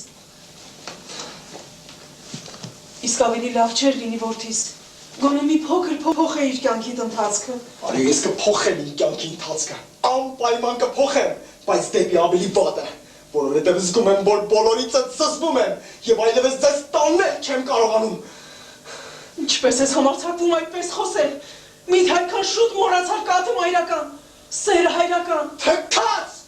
Իսկ ավելի լավ չէր լինի որդիս։ Գոնե մի փոքր փոխե իր կյանքիդ ընթացքը։ Արի ես կփոխեմ իմ կյանքի ընթացքը։ Անպայման կփոխեմ, բայց դեպի ավելի վատը, որովհետև զգում եմ, որ բոլորից զզվում եմ եւ այլևս ձեզ տանել չեմ կարողանում։ Ինչպես ես համարձակվում այդպես խոսել։ Միդ այդքան շուտ մոռացար կաթը մայրական, սերը հայրական։ Թքած!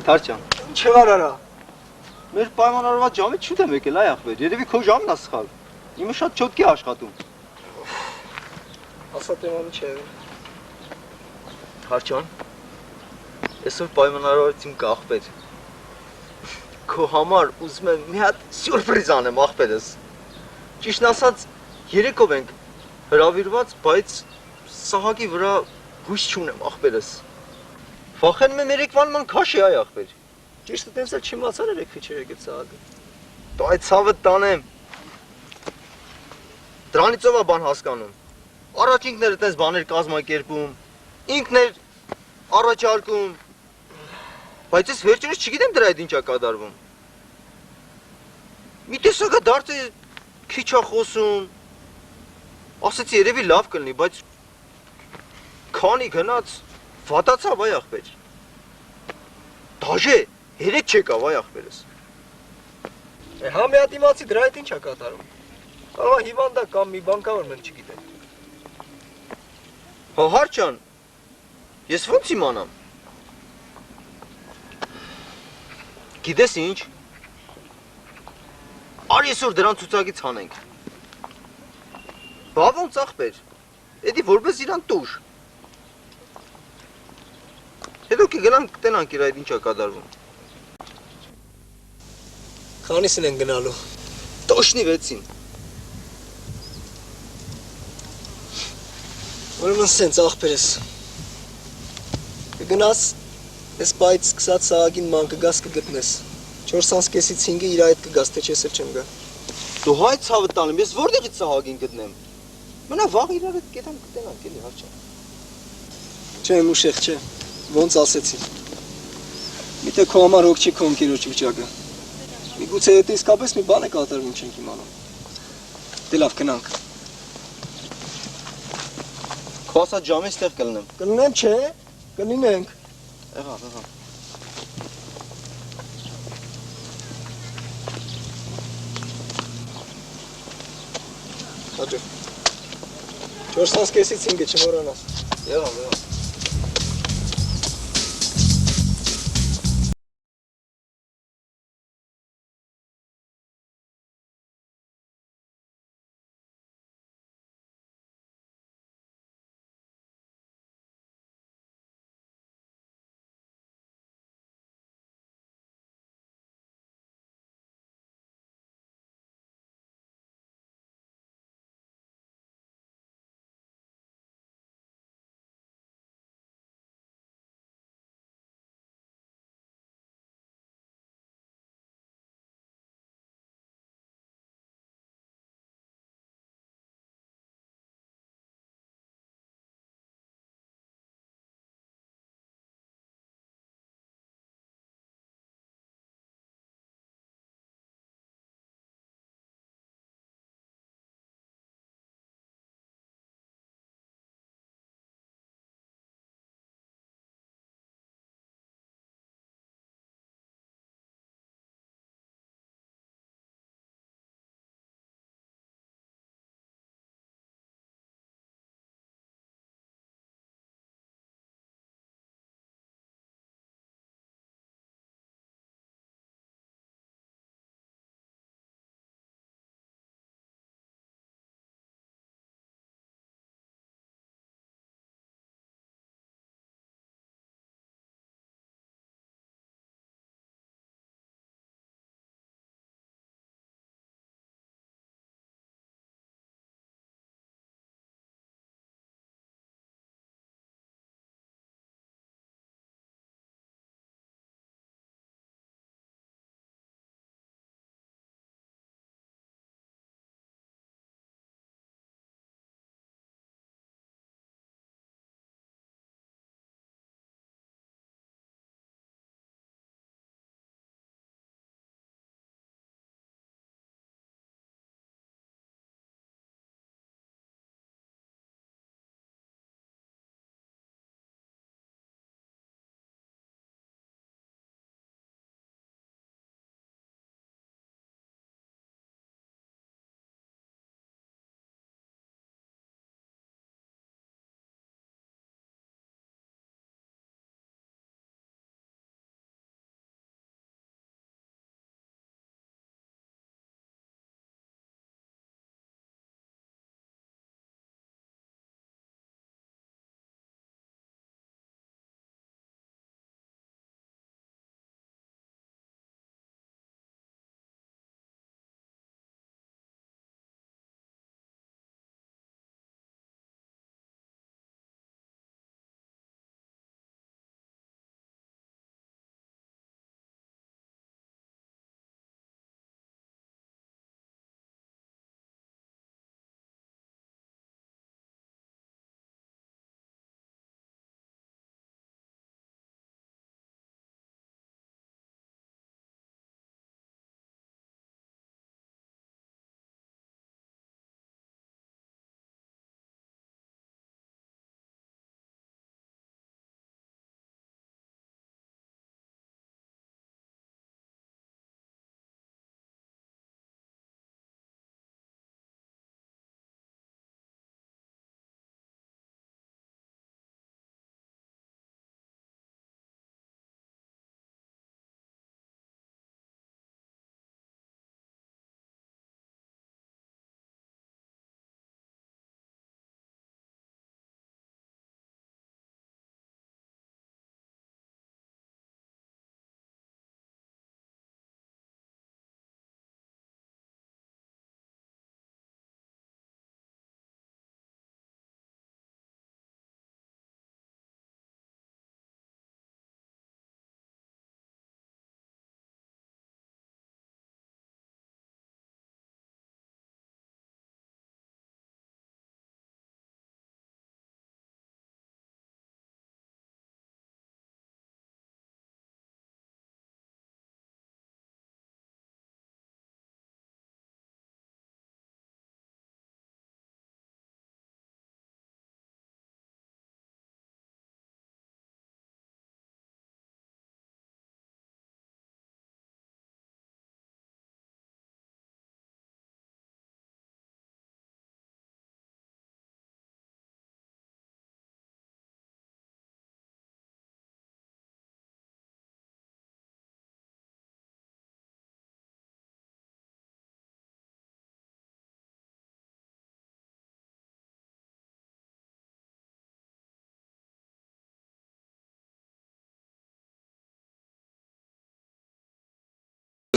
Թարչյան, ինչ եղար արա։ Մեր պայմանավորված ժամից շուտ եմ եկել, այ ախպեր, երևի քո ժամն ա սխալ։ Իմը շատ չոտքի աշխատում։ Ասա տեման չէ։ Թարչյան, այսօր պայմանավորվածություն կա ախպեր։ Քո համար ուզում եմ մի հատ սյուրպրիզ անեմ ախպերս։ Ճիշտն ասած, երեկով ենք հրավիրված, բայց սահակի վրա հույս չունեմ ախպերս։ Վախենում եմ երեկվան ման քաշի այ ախպեր։ Ճիշտը տենց էլ չիմացար երեք քիչ եկել սահակը։ Դու այդ ցավը տանեմ։ Դրանից ով է բան հասկանում։ Առաջ ինքն էր այդպես բաներ կազմակերպում, ինքն էր առաջարկում, բայց ես վերջերս չգիտեմ դրա հետ ինչ է կատարվում։ Մի տեսակը դարձ է քիչ է խոսում, ասեցի երևի լավ կլինի, բայց քանի գնաց վատացավ այ ախպեր։ Դաժե 3 չեկավ այ ախպերս։ Հա մի հատ իմացի դրա հետ ինչ է կատարում։ Կարող է հիվանդա կամ մի բան կա որ մենք չգիտենք։ Հա հարճան, ես ոնց իմանամ։ Գիտես ինչ։ Արի այսօր դրան ցուցակից հանենք։ Բա ոնց ախպեր։ Էդի որպես իրան տուր։ Հետո կգնանք կտենանք իր այդ ինչ է կատարվում։ Քանիսին են գնալու։ Տոշնի 6-ին։ Ուրեմն սենց ախպերս։ Կգնաս, ես բայց սկսած սաղագին ման կգաս կգտնես։ 4:30-ից 5-ը իր այդ կգաս, թե չես էլ չեմ գա։ Դու հայ ցավը տանում, ես որտեղից սահագին գտնեմ։ Մնա վաղ իրար հետ կետանք կտենանք էլի հարճան։ Չէ, ուշեղ չէ։ Ոնց ասեցի։ Միտե քո համար հոգ չի քո ընկերոջ վիճակը։ Միգուցե եթե իսկապես մի բան է կատարվում չենք իմանում։ Դե լավ գնանք։ Քո ասած ժամին ստեղ կլնեմ։ Կլինեմ չէ, կլինենք։ Եղավ, եղավ։ Հաջող։ 4:30-ից 5-ը չմոռանաս։ Եղավ, եղավ։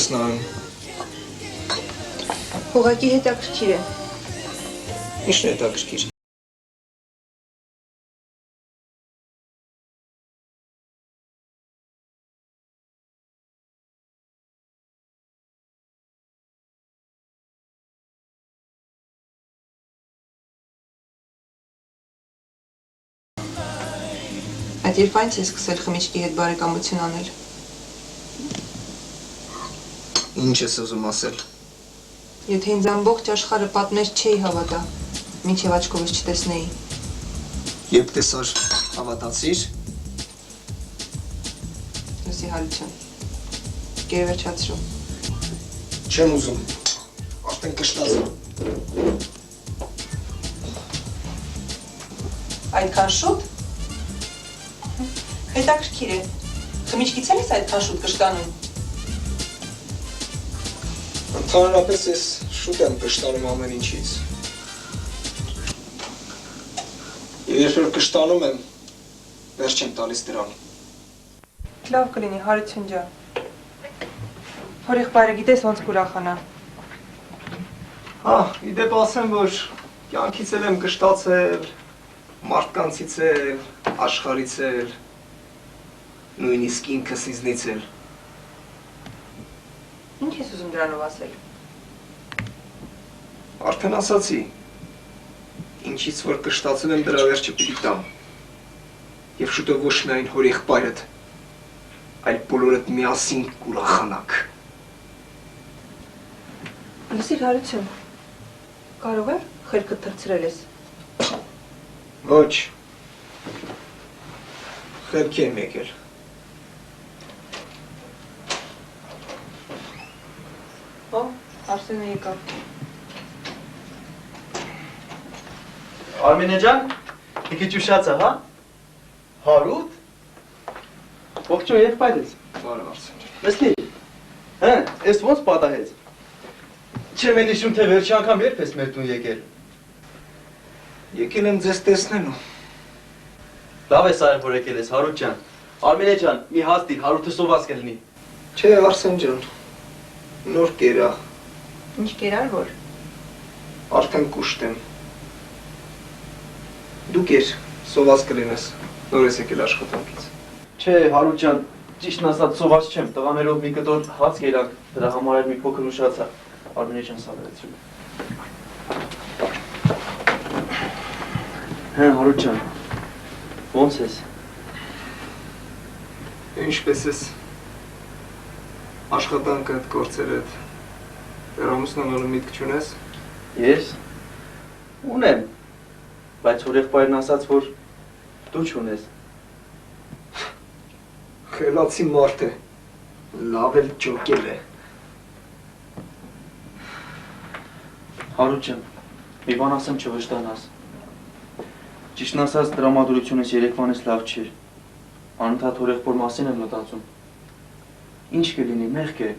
կսնան։ Ուղղակի հետաքրքիր է։ Ինչն է հետաքրքիր։ Այդ երբ այնց է սկսել խմիչքի հետ բարեկամություն անել։ Ինչ ես ուզում ասել։ Եթե ինձ ամբողջ աշխարհը պատմեր, չէի հավատա, մինչև աչքովս չտեսնեի։ Երբ տեսար, հավատացիր։ Լսի Հարություն, գերվերջացրու։ Չեմ ուզում, արդեն կշտած եմ։ Այդքան շուտ։ Հետաքրքիր է։ Խմիչքից էլ ես այդքան շուտ կշտանում։ Ընդհանրապես ես շուտ եմ կշտանում ամեն ինչից։ Եվ երբ որ կշտանում եմ, վերջ եմ տալիս դրան։ Լավ կլինի, Հարություն ջան։ Հոր եղբայրը գիտես ոնց կուրախանա։ Հա, իդեպ ասեմ, որ կյանքից էլ եմ կշտացել, մարդկանցից էլ, աշխարհից էլ, նույնիսկ ինքս ինձնից էլ։ Ինչ ես ուզում դրանով ասել։ Արդեն ասացի, ինչից որ կշտացել եմ դրա վերջը պիտի տամ։ Եվ շուտով ոչ միայն հոր եղբայրդ, այլ բոլորդ միասին կուրախանաք։ Լսիր Հարություն, կարող է խելքդ թռցրել ես։ Ոչ, խելքի եմ եկել։ Հո, Արսենը եկավ։ Արմենե ջան, մի քիչ ուշացա, հա? Հարութ։ Ողջույն եղբայրս։ Բարև Արսեն ջան։ Լսնի։ Հա, ես ոնց պատահեց։ Չեմ էլ հիշում, թե վերջի անգամ երբ ես մեր տուն եկել։ Եկել եմ ձեզ տեսնելու։ Լավ ես արել, որ եկել ես, Հարութ ջան։ Արմենե ջան, մի հաստիր, Հարութը սոված կլինի։ Չէ, Արսեն ջան, նոր կերա, Ինչ կերար որ։ արդեն կուշտ եմ։ Դու կեր, սոված կլինես, նոր ես եկել աշխատանքից։ Չէ, Հարութ ջան, ճիշտն ասած սոված չեմ, տղաներով մի կտոր հաց կերանք, դրա համար էլ մի փոքր ուշացա։ Արմենե ջան, սավերեցրու։ Հա, Հարութ ջան, ոնց ես։ Ինչպես ես աշխատանքդ, գործերդ, դեռ ամուսնանալու միտք չունես։ Ես ունեմ, բայց որ եղբայրն ասաց, որ դու չունես։ Խելացի մարդ է, լավ էլ ջոկել է։ Հարութ ջան, մի բան ասեմ չվշտանաս։ Ճիշտն ասած տրամադրությունս երեկվանից լավ չէր։ Անընդհատ հոր եղբոր մասին եմ մտածում։ Ինչ կլինի, մեղք է,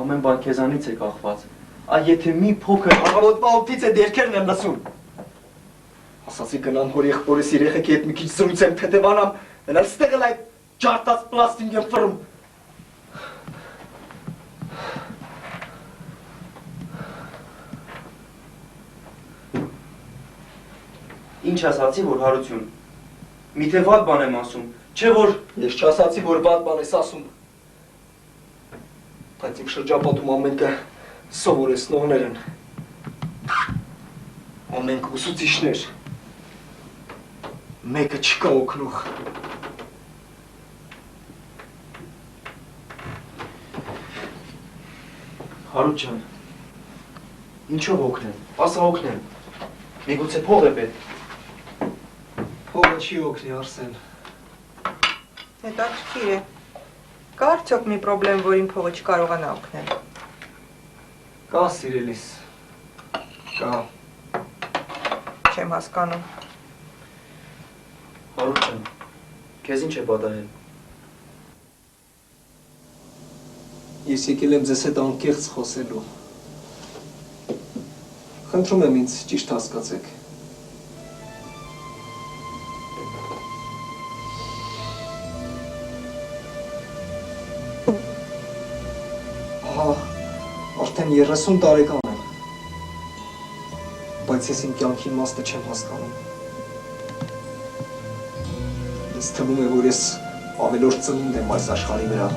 ամեն բան քեզանից է կախված։ Այ եթե մի փոքր Աղավոտվա օգտից է դերքերն եմ լսում։ Ասացի գնամ հոր եղբորիս երեխեքի հետ մի քիչ զրուցեմ, թեթևանամ, նրանց ստեղ էլ այդ ջարդած պլաստիկ եմ ֆռում։ ինչ ասացի, որ Հարություն, միթե վատ բան եմ ասում, չէ որ… Ես չասացի, որ վատ բան ես ասում։ Բայց իմ շրջապատում ամենքը սովորեցնողներ են։ Ամենք ուսուցիչներ։ Մեկը չկա օգնող։ Հարութ ջան, ինչով օգնեմ, ասա օգնեմ, միգուցե փող է պետք։ Փողը չի օգնի, Արսեն։ Հետաքրքիր է։ Կա արդյոք մի պրոբլեմ, որ իմ փողը չկարողանա օգնել։ Կա, սիրելիս։ Կա։ Չեմ հասկանում։ Հարութ ջան, քեզ ինչ է պատահել։ Ես եկել եմ ձեզ հետ անկեղծ խոսելու։ Խնդրում եմ ինձ ճիշտ հասկացեք։ Ահա, 30 տարեկան եմ, բայց ես իմ կյանքի իմաստը չեմ հասկանում։ Ինձ թվում է, որ ես ավելորդ ծնունդ եմ այս աշխարհի վրա։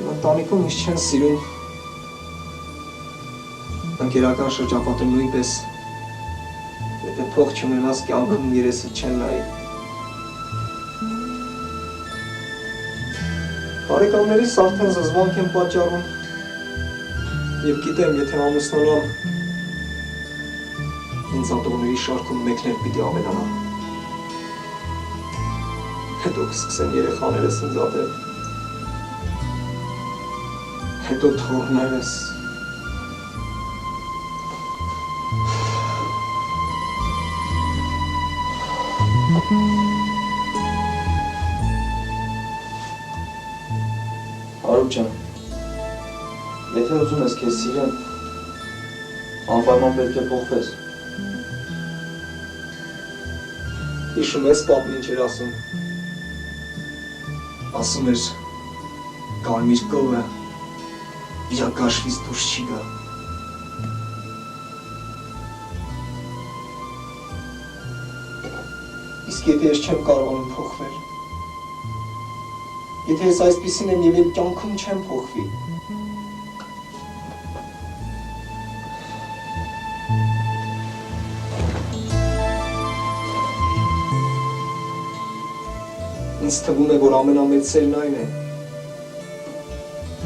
Իմ ընտանիքում ինձ չեն սիրում, ընկերական շրջապատը նույնպես, եթե փող չունենաս կյանքում երեսիդ չեն նայի։ Բարեկամներիս արդեն զզվանք եմ պատճառում և գիտեմ, եթե ամուսնանամ, ինձ ատողների շարքում մեկն էլ պիտի ավելանա։ Հետո կսկսեն երեխաներս ինձ ատել, հետո թոռներս։ Հարութ ջան, եթե ուզում ես քեզ սիրեմ, անպայման պետք է փոխվես։ Հիշում ես պապն ինչ էր ասում։ Ասում էր, կարմիր կովը իր գաշվից դուրս չի գա։ Իսկ եթե ես չեմ կարողանում փոխվել, եթե ես այսպիսին եմ և իմ կյանքում չեմ փոխվի, ինձ թվում է, որ ամենամեծ սերն այն է,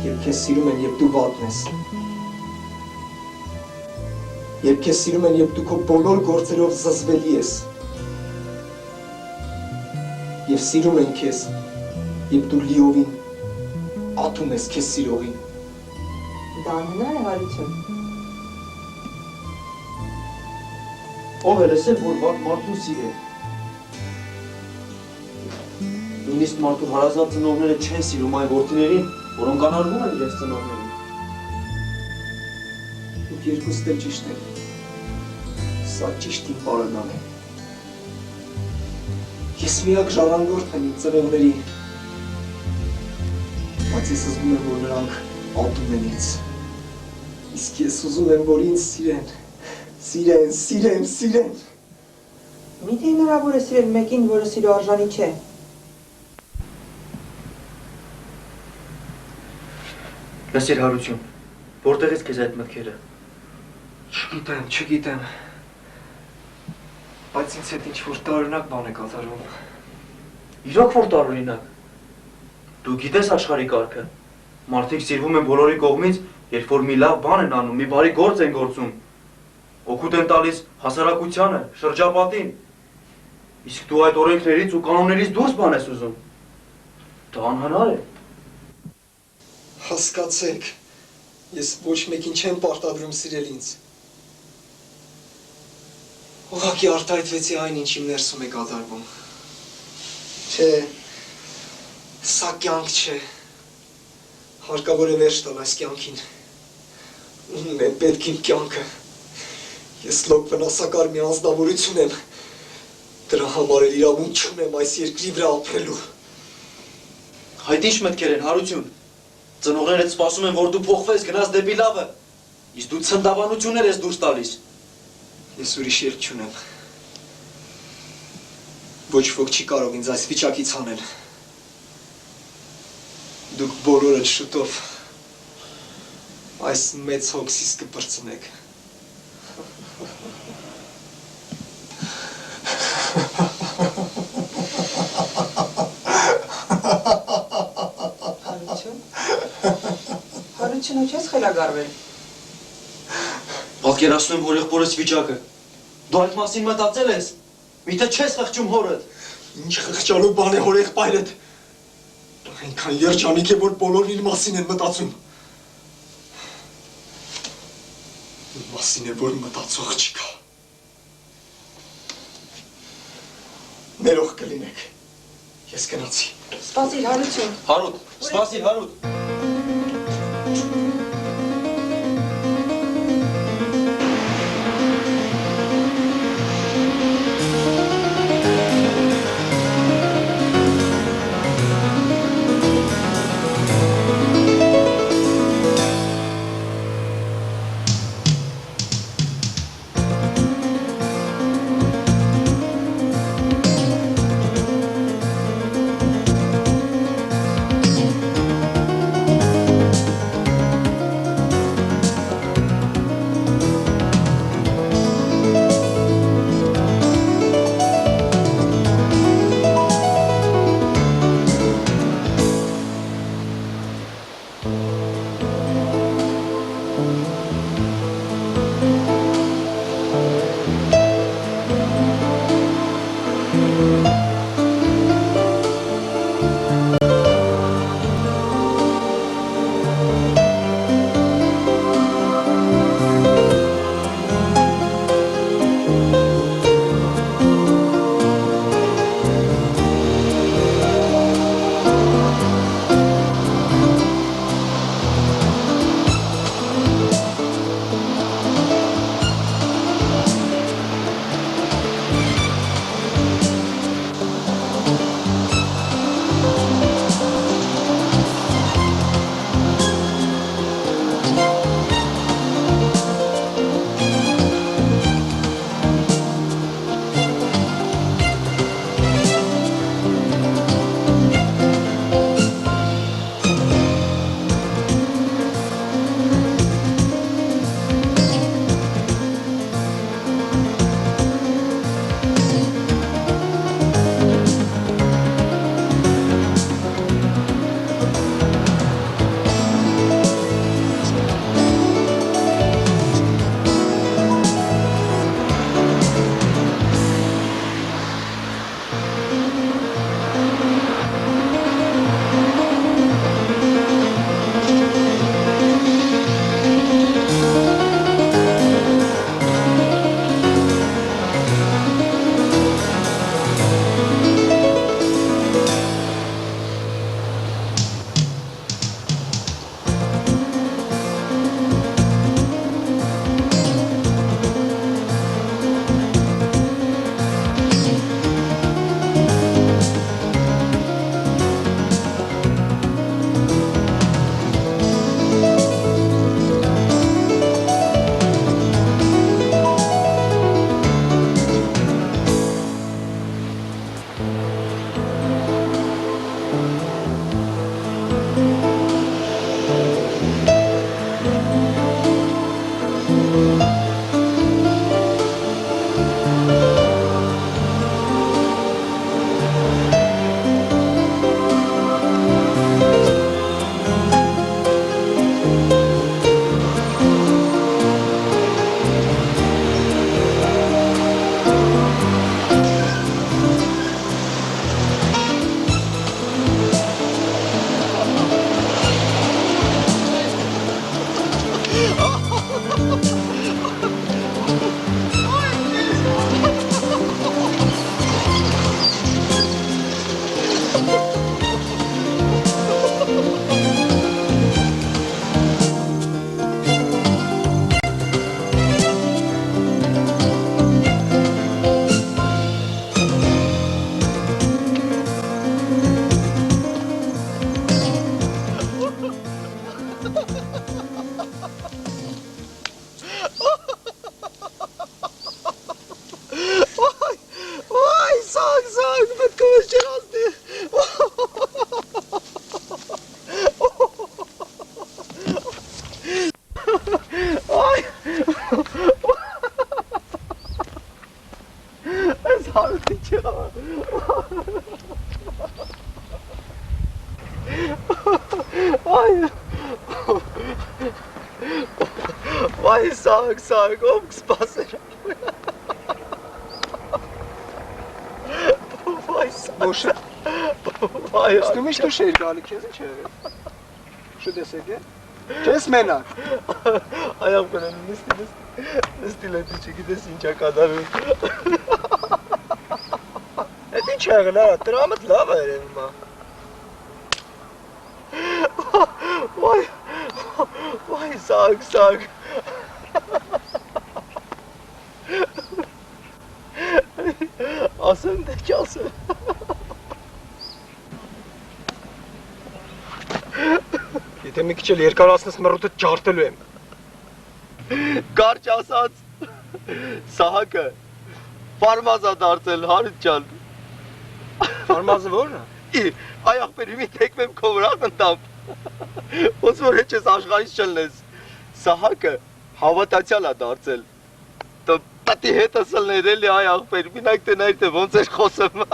երբ քեզ սիրում են, երբ դու վատն ես, երբ քեզ սիրում են, երբ դու քո բոլոր գործերով զզվելի ես, և սիրում են քեզ, երբ դու լիովին ատում ես քեզ սիրողին։ Դա անհնար է Հարություն։ Ով է լսել, որ վատ մարդուն սիրել։ Նույնիսկ մարդու հարազատ ծնողները չեն սիրում այն որդիներին, որոնք անարգում են իրենց ծնողներին։ Դուք երկուստ էլ ճիշտ եք։ Սա ճիշտին պարագան է։ Ես միակ ժառանգորդն եմ իմ ծնողների, բայց ես զգում եմ, որ նրանք ատում են ինձ։ Իսկ ես ուզում եմ, որ ինձ սիրեն, սիրեն։ Միթե հնարավոր է սիրել մեկին, որը սիրո արժանի չէ։ Լսիր Հարություն, որտեղից քեզ այդ մտքերը։ Չգիտեմ, բայց ինձ հետ ինչ-որ տարօրինակ բան է կատարվում։ Իրոք որ տարօրինակ։ Դու գիտես աշխարհի կարգը։ Մարդիկ սիրվում են բոլորի կողմից, երբ որ մի լավ բան են անում, մի բարի գործ են գործում։ Օգուտ են տալիս հասարակությանը, շրջապատին։ Իսկ դու այդ օրենքներից ու կանոններից դուրս բան ես ուզում։ Դա անհնար է։ Հասկացեք, ես ոչ մեկին չեմ պարտադրում սիրել ինձ։ Ուղղակի արտահայտվեցի այն, ինչ իմ ներսում է կատարվում։ Չէ, սա կյանք չէ։ Հարկավոր է վերջ տալ այս կյանքին։ Ում է պետք իմ կյանքը։ Ես լոկ վնասակար մի անձնավորություն եմ։ Դրա համար էլ իրավունք չունեմ այս երկրի վրա ապրելու։ Այդ ինչ մտքեր են, Հարություն։ Ծնողներդ սպասում են, որ դու փոխվես, գնաս դեպի լավը, իսկ դու ցնդավանություններ ես դուրս տալիս։ Ես ուրիշ ելք չունեմ։ Ոչ ոք չի կարող ինձ այս վիճակից հանել։ Դուք բոլորդ շուտով այս մեծ հոգսից կպրծնեք։ Հարությունու չես խելագարվել։ Պատկերացնում եմ, որ եղբորս վիճակը։ Դու այդ մասին մտածել ես։ Միթե չես խղճում հորդ։ Ինչ խղճալու բան է հոր եղբայրդ։ Դա այնքան երջանիկ է, որ բոլորն իր մասին են մտածում։ Իմ մասին է, որ մտածող չկա։ Ներող կլինեք։ Ես գնացի։ Սպասիր Հարություն։ Հարութ, սպասիր Հարութ։ Հարութի չեղավ։ Վայ սաղ, ով կսպասեր։ Վայ սաղ։ Boşa. Vay Üstüm hiç düşer galiba kesin çevir. Şu desek ya. Kesmeler. Ayak falan nestile gidesin kadar. Hadi çağla, dramat la verin ma. Vay sağ. Asım de çalsın. Եթե մի քիչ էլ երկարացնես մռութը ջարդելու եմ։ Կարճ ասած Սահակը ֆարմազա դարձել Հարութ ջան։ Ֆարմազը ո՞րն է։ Այ ախպերի մի թեքվեմ քո վրա ընտամ։ Ոնց որ հեչես աշխարհից չլնես։ Սահակը հավատացյալ է դարձել։ Դու պատի հետս լներ էլի այ ախպեր, մինակ տենայր թե ոնց էր խոսում։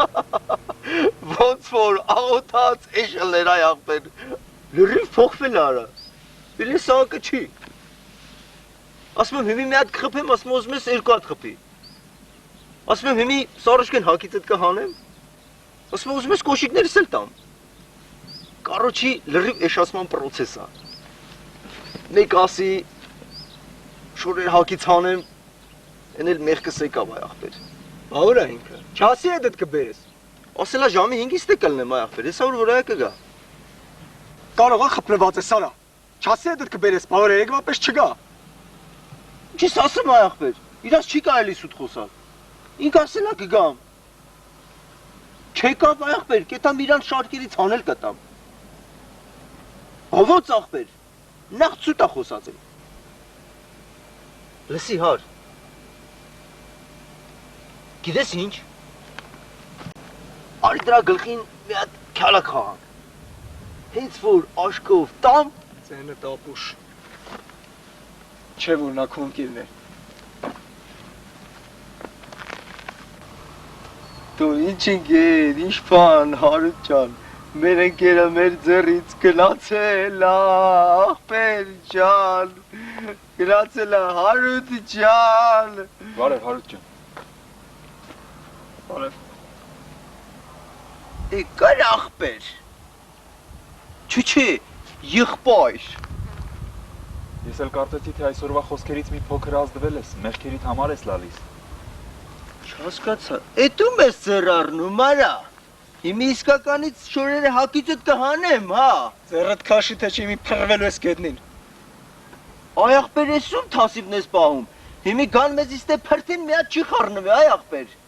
Ոնց որ աղոթած էշլներ այ ախպեր։ Լրիվ փոխվել արա։ Իլի Սահակը չի։ Ասում եմ հիմի մի հատ կխփեմ, ասում ուզում ես երկու հատ խփի։ Ասում եմ հիմի սարոշկեն հակիցդ կհանեմ։ Ասում եմ ուզում ես կոշիկներս էլ տամ։ Կարոչի լրիվ էշացման պրոցես է։ Մեկ ասի շորեր հակից հանեմ, են էլ մեղկս եկավ այ ախպեր։ Ահուր է ինքը։ Չասի է դդ կբերես։ Ասելա ժամի 5-ից դե կլնեմ այ ախպեր, հեսա որ վրայա կգա։ Կարող է խփնված է սարա։ Չասի է դդ կբերես, բավարը եկվա պես չգա։ Չես ասում այ ախպեր, իրաց չի կարելի սուտ խոսալ։ Ինք ասելա կգամ։ Չեկավ այ ախպեր, կետամ իրան շարքերից հանել կտամ։ Ո՞ց ախպեր, նախ ծուտ է խոսած եմ։ Լսի հար։ Գիտես ինչ։ Արի դրա գլխին մի հատ քյալակ խաղանք։ Հենց որ աշկով տամ, Ձենը տապուշ։ Չէ որ նա քո ընկերն է։ Դու ինչ ընկեր, ինչ բան, Հարութ ջան, մեր ընկերը մեր ձեռից գնացել է, ախպեր ջան, գնացել է Հարութ ջան։ Բարև Հարութ ջան։ Բարև։ Եկար ախպեր։ Չէ, եղբայր։ Ես էլ կարծեցի, թե այսօրվա խոսքերից մի փոքր ազդվել ես, մեղքերիդ համար ես լալիս։ Չհասկացա, էդում ես ձեռ առնում, արա։ Հիմի իսկականից շորերը հակիցդ կհանեմ, հա։ Ձեռդ քաշի թե չի մի փռվելու ես գետնին։ Այ ախպեր ես ում թասիվն ես պահում։ Հիմի գան մեզից թե փրտին մի հատ չի խառնվի, այ ախպեր։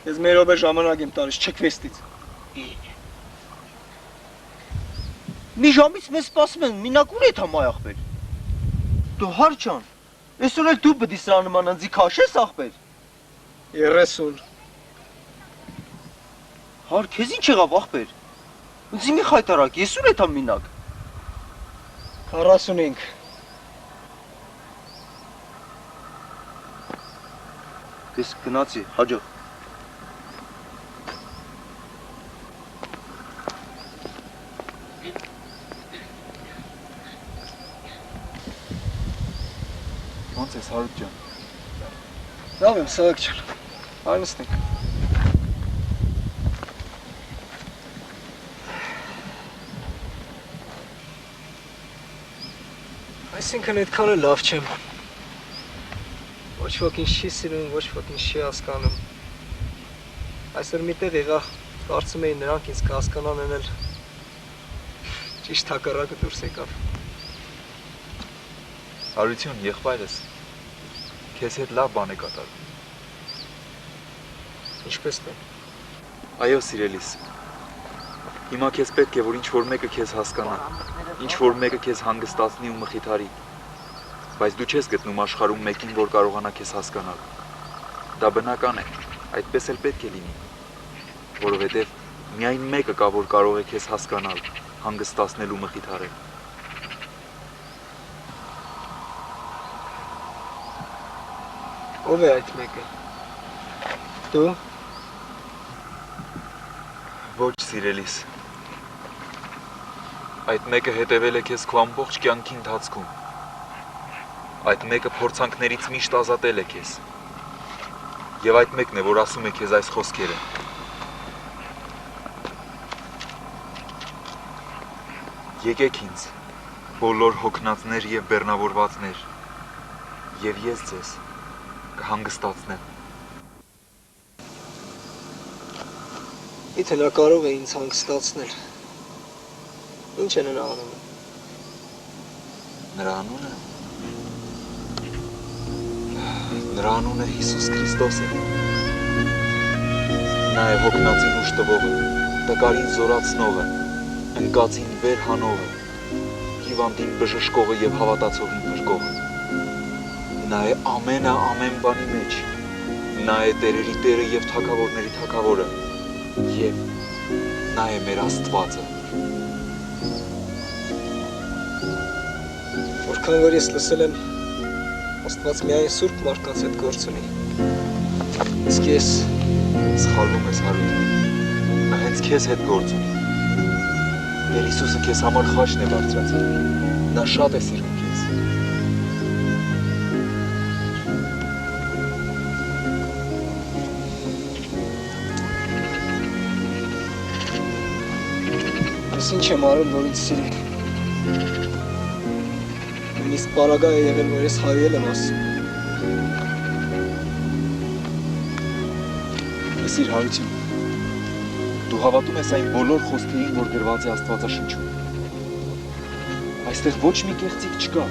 Ես մեր ով է ժամանակ եմ տալիս, չքվեստից։ Մի ժամից մեզ սպասում են, մինակ ուր է թամ այ ախպեր։ Դու հար ջան, այսօր էլ դու պիտի սրա նման անձի քաշես ախպեր։ 30։ Հար քեզ ինչ եղավ ախպեր։ Ինձ մի խայտարակ, ես ուր է թամ մինակ։ 45։ Ես գնացի, հաջող։ Ոնց ես Հարութ ջան։ Լավ եմ, Սահակ ջան։ Այնստենք։ Այսինքն այդքան էլ լավ չեմ։ Ոչ ոք ինձ չի սիրում, ոչ ոք ինձ չի հասկանում։ Այսօր միտեղ եղա, կարծում էի նրանք ինձ կհասկանան, են էլ ճիշտ հակառակը դուրս եկավ։ Հարություն, եղբայրս քեզ հետ լավ բան է կատարում։ Ինչպես թե։ Այո, սիրելիս։ Հիմա քեզ պետք է որ ինչ որ մեկը քեզ հասկանա, ինչ որ մեկը քեզ հանգստացնի ու մխիթարի։ Բայց դու չես գտնում աշխարհում մեկին, որ կարողանա քեզ հասկանալ։ Դա բնական է, այդպես էլ պետք է լինի, որովհետև միայն մեկը կա, որ կարող է քեզ հասկանալ, հանգստացնել ու մխիթարել։ Ով է այդ մեկը։ Դու։ Ոչ սիրելիս։ Այդ մեկը հետևել է քեզ քո ամբողջ կյանքի ընթացքում։ Այդ մեկը փորձանքներից միշտ ազատել է քեզ։ Եվ այդ մեկն է, որ ասում է քեզ այս խոսքերը։ Եկեք ինձ, բոլոր հոգնածներ և բեռնավորվածներ, և ես ձեզ կհանգստացնեմ։ Իթե նա կարող է ինձ հանգստացնել։ Ինչ է նրա անունը։ Նրա անունը։ Նրա անունը Հիսուս Քրիստոս է։ Նա է հոգնածին ուժ տվողը, տկարին զորացնողը, ընկածին վեր հանողը, հիվանդին բժշկողը և հավատացողին փրկողը։ Նա է ամեն բանի մեջ։ Նա է տերերի Տերը և թագավորների թագավորը, և նա է մեր Աստվածը։ Որքան որ ես լսել եմ, Աստված միայն սուրբ մարդկանց հետ գործ ունի։ Իսկ ես Սխալվում ես, Հարութ։ Նա հենց քեզ հետ գործ ունի։ Տեր Հիսուսը քեզ համար խաչն է բարձրացել։ Նա շատ է սիրում քեզ։ Ես ինչ եմ արել, որ ինձ սիրի։ Նույնիսկ պարագա է եղել, որ ես հայել եմ ասում։ Լսիր, Հարություն, դու հավատում ես այն բոլոր խոսքերին, որ գրված է Աստվածաշնչում։ Այստեղ ոչ մի կեղծիք չկա,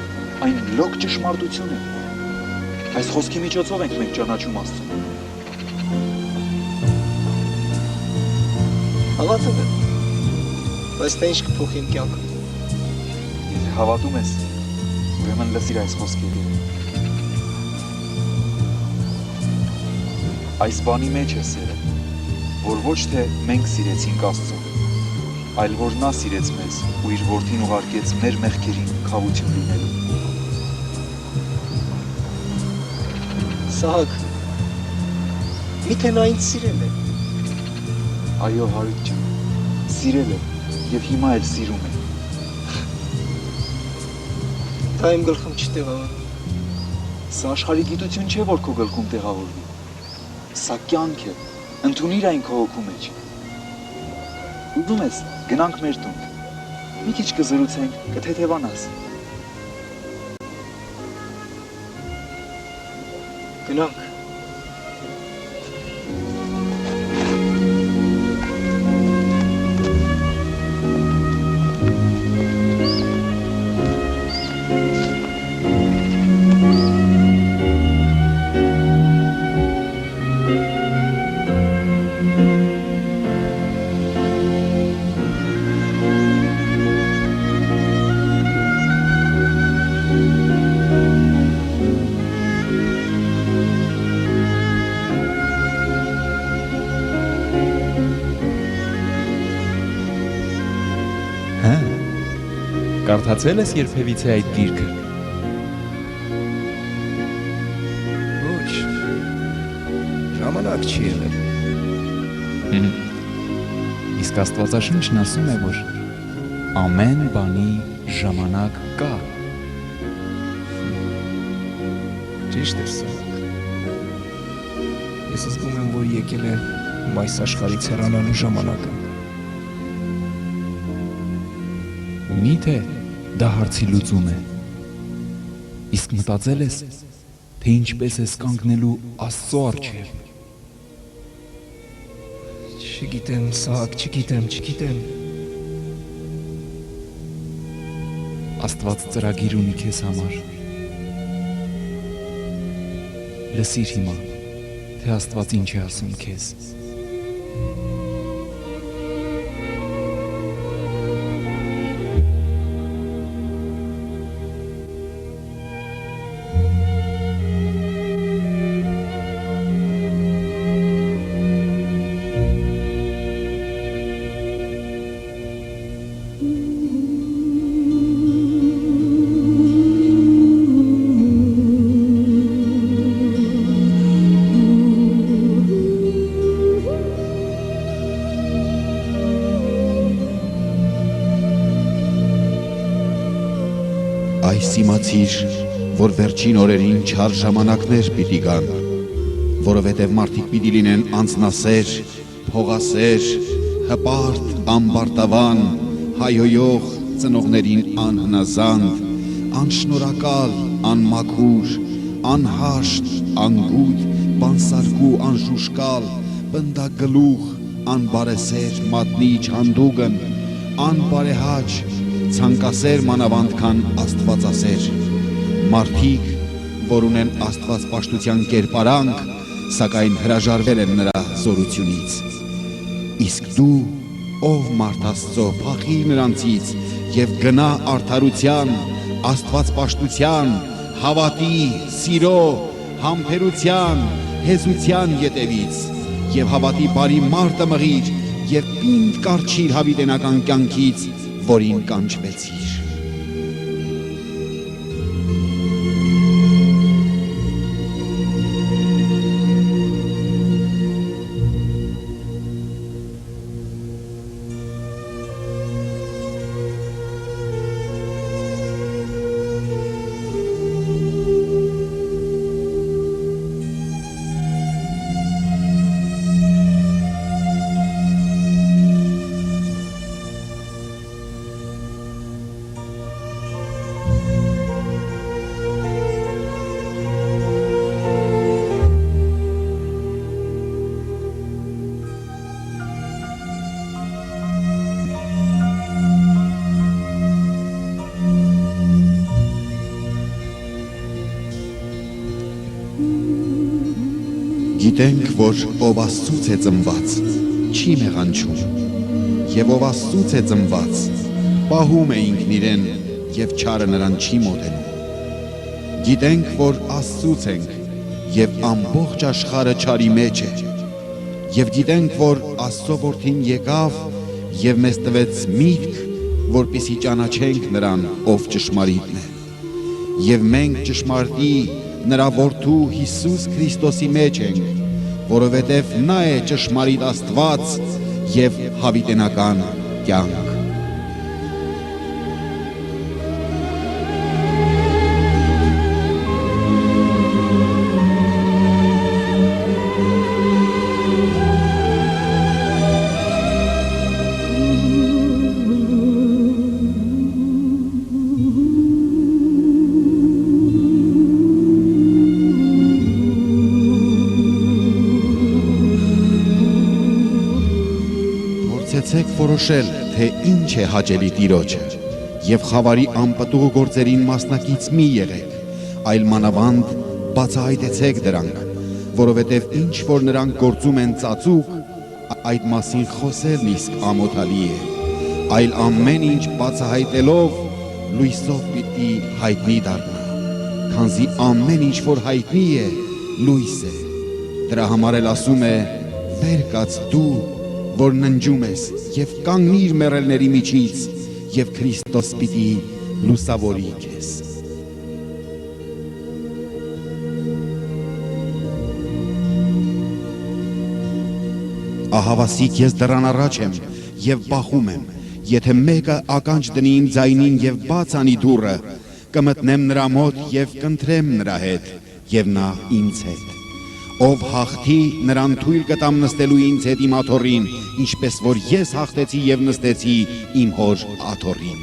այն լոկ ճշմարտություն է։ Այս խոսքի միջոցով ենք մենք ճանաչում Աստծուն։ Հավատում եմ, բայց դա ինչ կփոխի իմ կյանքում։ Եթե հավատում ես, ուրեմն լսիր այս խոսքերը։ Այս բանի մեջ է սերը, որ ոչ թե մենք սիրեցինք Աստծուն, այլ որ նա սիրեց մեզ ու իր որդին ուղարկեց մեր մեղքերին քավություն լինելու։ Սահակ, միթե նա ինձ սիրել է։ Այո, Հարութ ջան, սիրել է և հիմա էլ սիրում է։ Դա իմ գլխում չտեղավորվում։ Սա աշխարհի գիտություն չէ, որ քո գլխում տեղավորվի։ Սա կյանք է, ընդունիր այն քո հոգու մեջ։ Ուզում ես, գնանք մեր տուն, մի քիչ կզրուցենք, կթեթևանաս։ Գնանք։ Կարդացել ես երբևիցե այդ գիրքը։ Ոչ, ժամանակ չի եղել։ Իսկ Աստվածաշունչն ասում է, որ ամեն բանի ժամանակ կա։ Ճիշտ ես սա։ Ես զգում եմ, որ եկել է այս աշխարհից հեռանալու ժամանակը։ Միթե դա հարցի լուծում է։ Իսկ մտածել ես, թե ինչպես ես կանգնելու Աստծո առջև։ Չգիտեմ, Սահակ, չգիտեմ։ Աստված ծրագիր ունի քեզ համար։ Լսիր հիմա, թե Աստված ինչ է ասում քեզ։ այս իմացիր, որ վերջին օրերին չար ժամանակներ պիտի գան, որովհետև մարդիկ պիտի լինեն անձնասեր, փողասեր, հպարտ, ամբարտավան, հայհոյող, ծնողներին անհնազանդ, անշնորհակալ, անմաքուր, անհաշտ, անգութ, բանսարկու, անժուշկալ, բնդագլուխ, անբարեսեր, մատնիչ, հանդուգն, անբարեհաճ, ցանկասեր մանավանդ քան աստվածասեր, մարդիկ, որ ունեն աստվածպաշտության կերպարանք, սակայն հրաժարվել են նրա զորությունից։ Իսկ դու, ով մարդ Աստծո, փախիր նրանցից եւ գնա արդարության, աստվածպաշտության, հավատի, սիրո, համբերության, հեզության ետևից եւ հավատի բարի մարտը մղիր եւ պինդ կառչիր հավիտենական կյանքից, որին կանչվեցիր։ Գիտենք, որ ով Աստծուց է ծնված, չի մեղանչում, եւ ով Աստծուց է ծնված, պահում է ինքն իրեն եւ չարը նրան չի մոտենում։ Գիտենք, որ Աստծուց ենք եւ ամբողջ աշխարհը չարի մեջ է։ Եվ գիտենք, որ Աստծո որդին եկավ եւ մեզ տվեց միտք, որպեսզի ճանաչենք նրան, ով ճշմարիտն է։ Եվ մենք ճշմարտի նրա որդու Հիսուս Քրիստոսի մեջ ենք, որովհետև նա է ճշմարիտ Աստված եւ հավիտենական կյանք։ Փորձեցեք որոշել, թե ինչ է հաճելի Տիրոջը, եւ խավարի անպտուղ գործերին մասնակից մի եղեք, այլ մանավանդ բացահայտեցեք դրանք, որովհետև ինչ որ նրանք գործում են ծածուկ, այդ մասին խոսելն իսկ ամոթալի է, այլ ամեն ինչ բացահայտելով լույսով պիտի հայտնի դառնա, քանզի ամեն ինչ որ հայտնի է, լույս է։ Դրա համար էլ ասում է. «Վեր կաց դու, որ ննջում ես եւ կանգնիր մեռելների միջից եւ Քրիստոս պիտի լուսավորի քեզ»։ Ահավասիկ ես դրան առաջ եմ եւ բախում եմ, եթե մեկը ականջ դնի իմ ձայնին եւ բաց անի դուռը, կմտնեմ նրա մոտ եւ կընտրեմ նրա հետ եւ նա ինձ հետ։ Ով հաղթի, նրան թույլ կտամ նստելու ինձ հետ իմ աթոռին, ինչպես որ ես հաղթեցի եւ նստեցի իմ հոր աթոռին։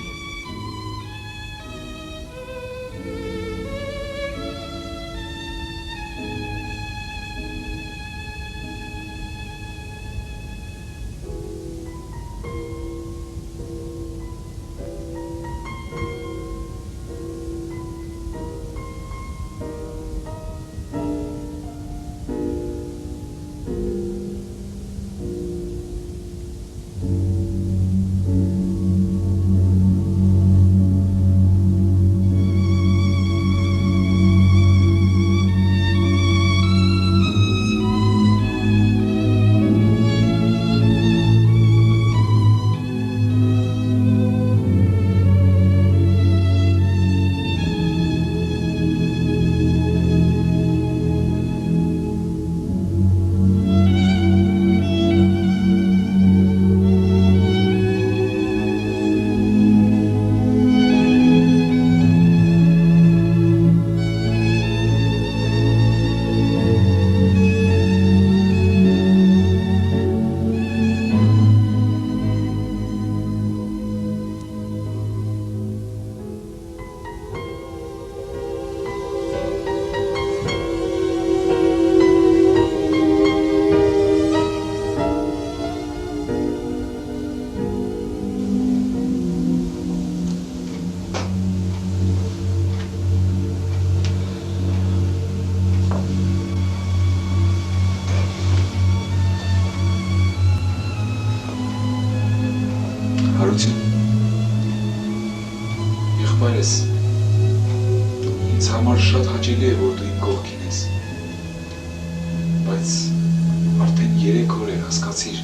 հասկացիր։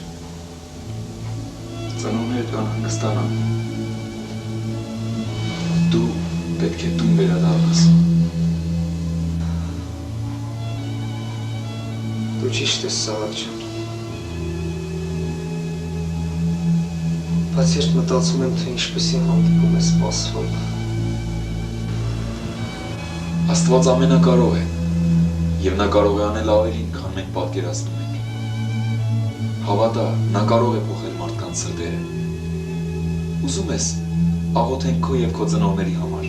Ծնողները կան հանգստանան։ Դու պետք է տուն վերադառնաս։ Դու ճիշտ ես, Սաղաթ ջան։ Բայց երբ մտածում եմ, թե ինչպեսի հանդիպում է սպասվում։ Աստված ամենակարող է, և նա կարող է անել ավելին, քան մենք պատկերացնում ենք։ Հավատա, նա կարող է փոխել մարդկանց սրտերը։ Ուզում ես, աղոթենք քո և քո ծնողների համար։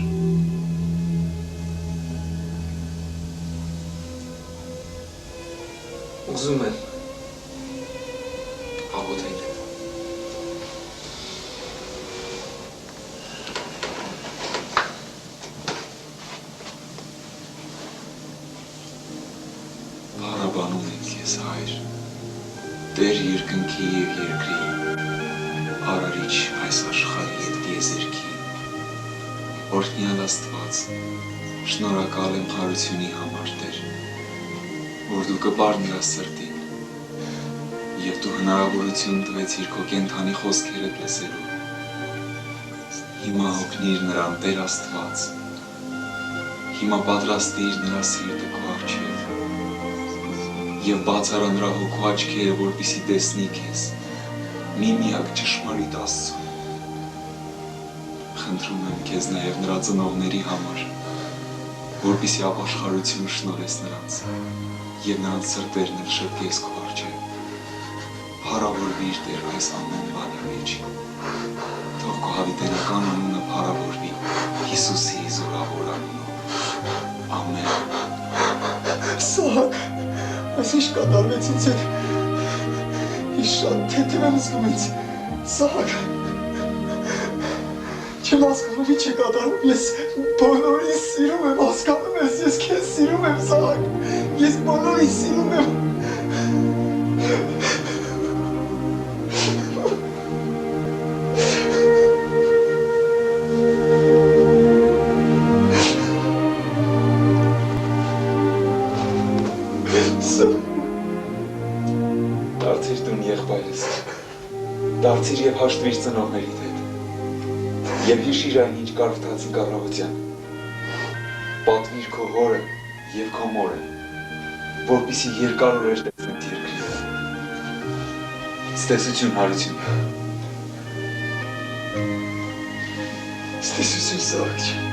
Ուզում եմ։ Աղոթենք։ Բարաբանում ենք ես, Հայր, Տեր երկնքի և երկրի, Արարիչ այս աշխարհի և տիեզերքի, Օրհնյալ Աստված, շնորհակալ եմ հարությունի համար, Տեր, որ դու կպար նրա սրտին, և դու հնարավորություն տվեցիր քո կենդանի խոսքերդ լսելու։ Հիմա օգնիր նրան, Տեր Աստված, հիմա պատրաստիր նրա սիրտը քո առջև, և բաց արա նրա հոգու աչքերը, որպեսզի տեսնի քեզ, միմիակ ճշմարիտ Աստծուն։ Խնդրում եմ քեզ նաև նրա ծնողների համար, որպեսզի ապաշխարություն շնորհես նրանց, և նրանց սրտերն էլ շրջես քո առջև։ Փառավորվիր Տեր այս ամեն բանի մեջ։ Թող քո հավիտենական անունը փառավորվի Հիսուսի զորավոր անունով։ Ամեն։ Սաղ, այս ինչ կատարվեց ինձ հետ։ Ես շատ թեթև եմ զգում ինձ։ Սաղ, չեմ հասկանում ինչ է կատարվում, ես բոլորին սիրում եմ, հասկանում ես, ես քեզ սիրում եմ, Սաղ, ես բոլորին սիրում եմ։ Դարձիր տուն եղբայրս, դարձիր և հաշտվիր ծնողներիդ հետ, և հիշիր այն, ինչ կարդացինք առավոտյան, պատվիր քո հորը և քո մորը, որպեսզի երկար օրեր տեսնեն երկրի։ Ցտեսություն, հարություն։ Ցտեսություն, Սաղ ջան։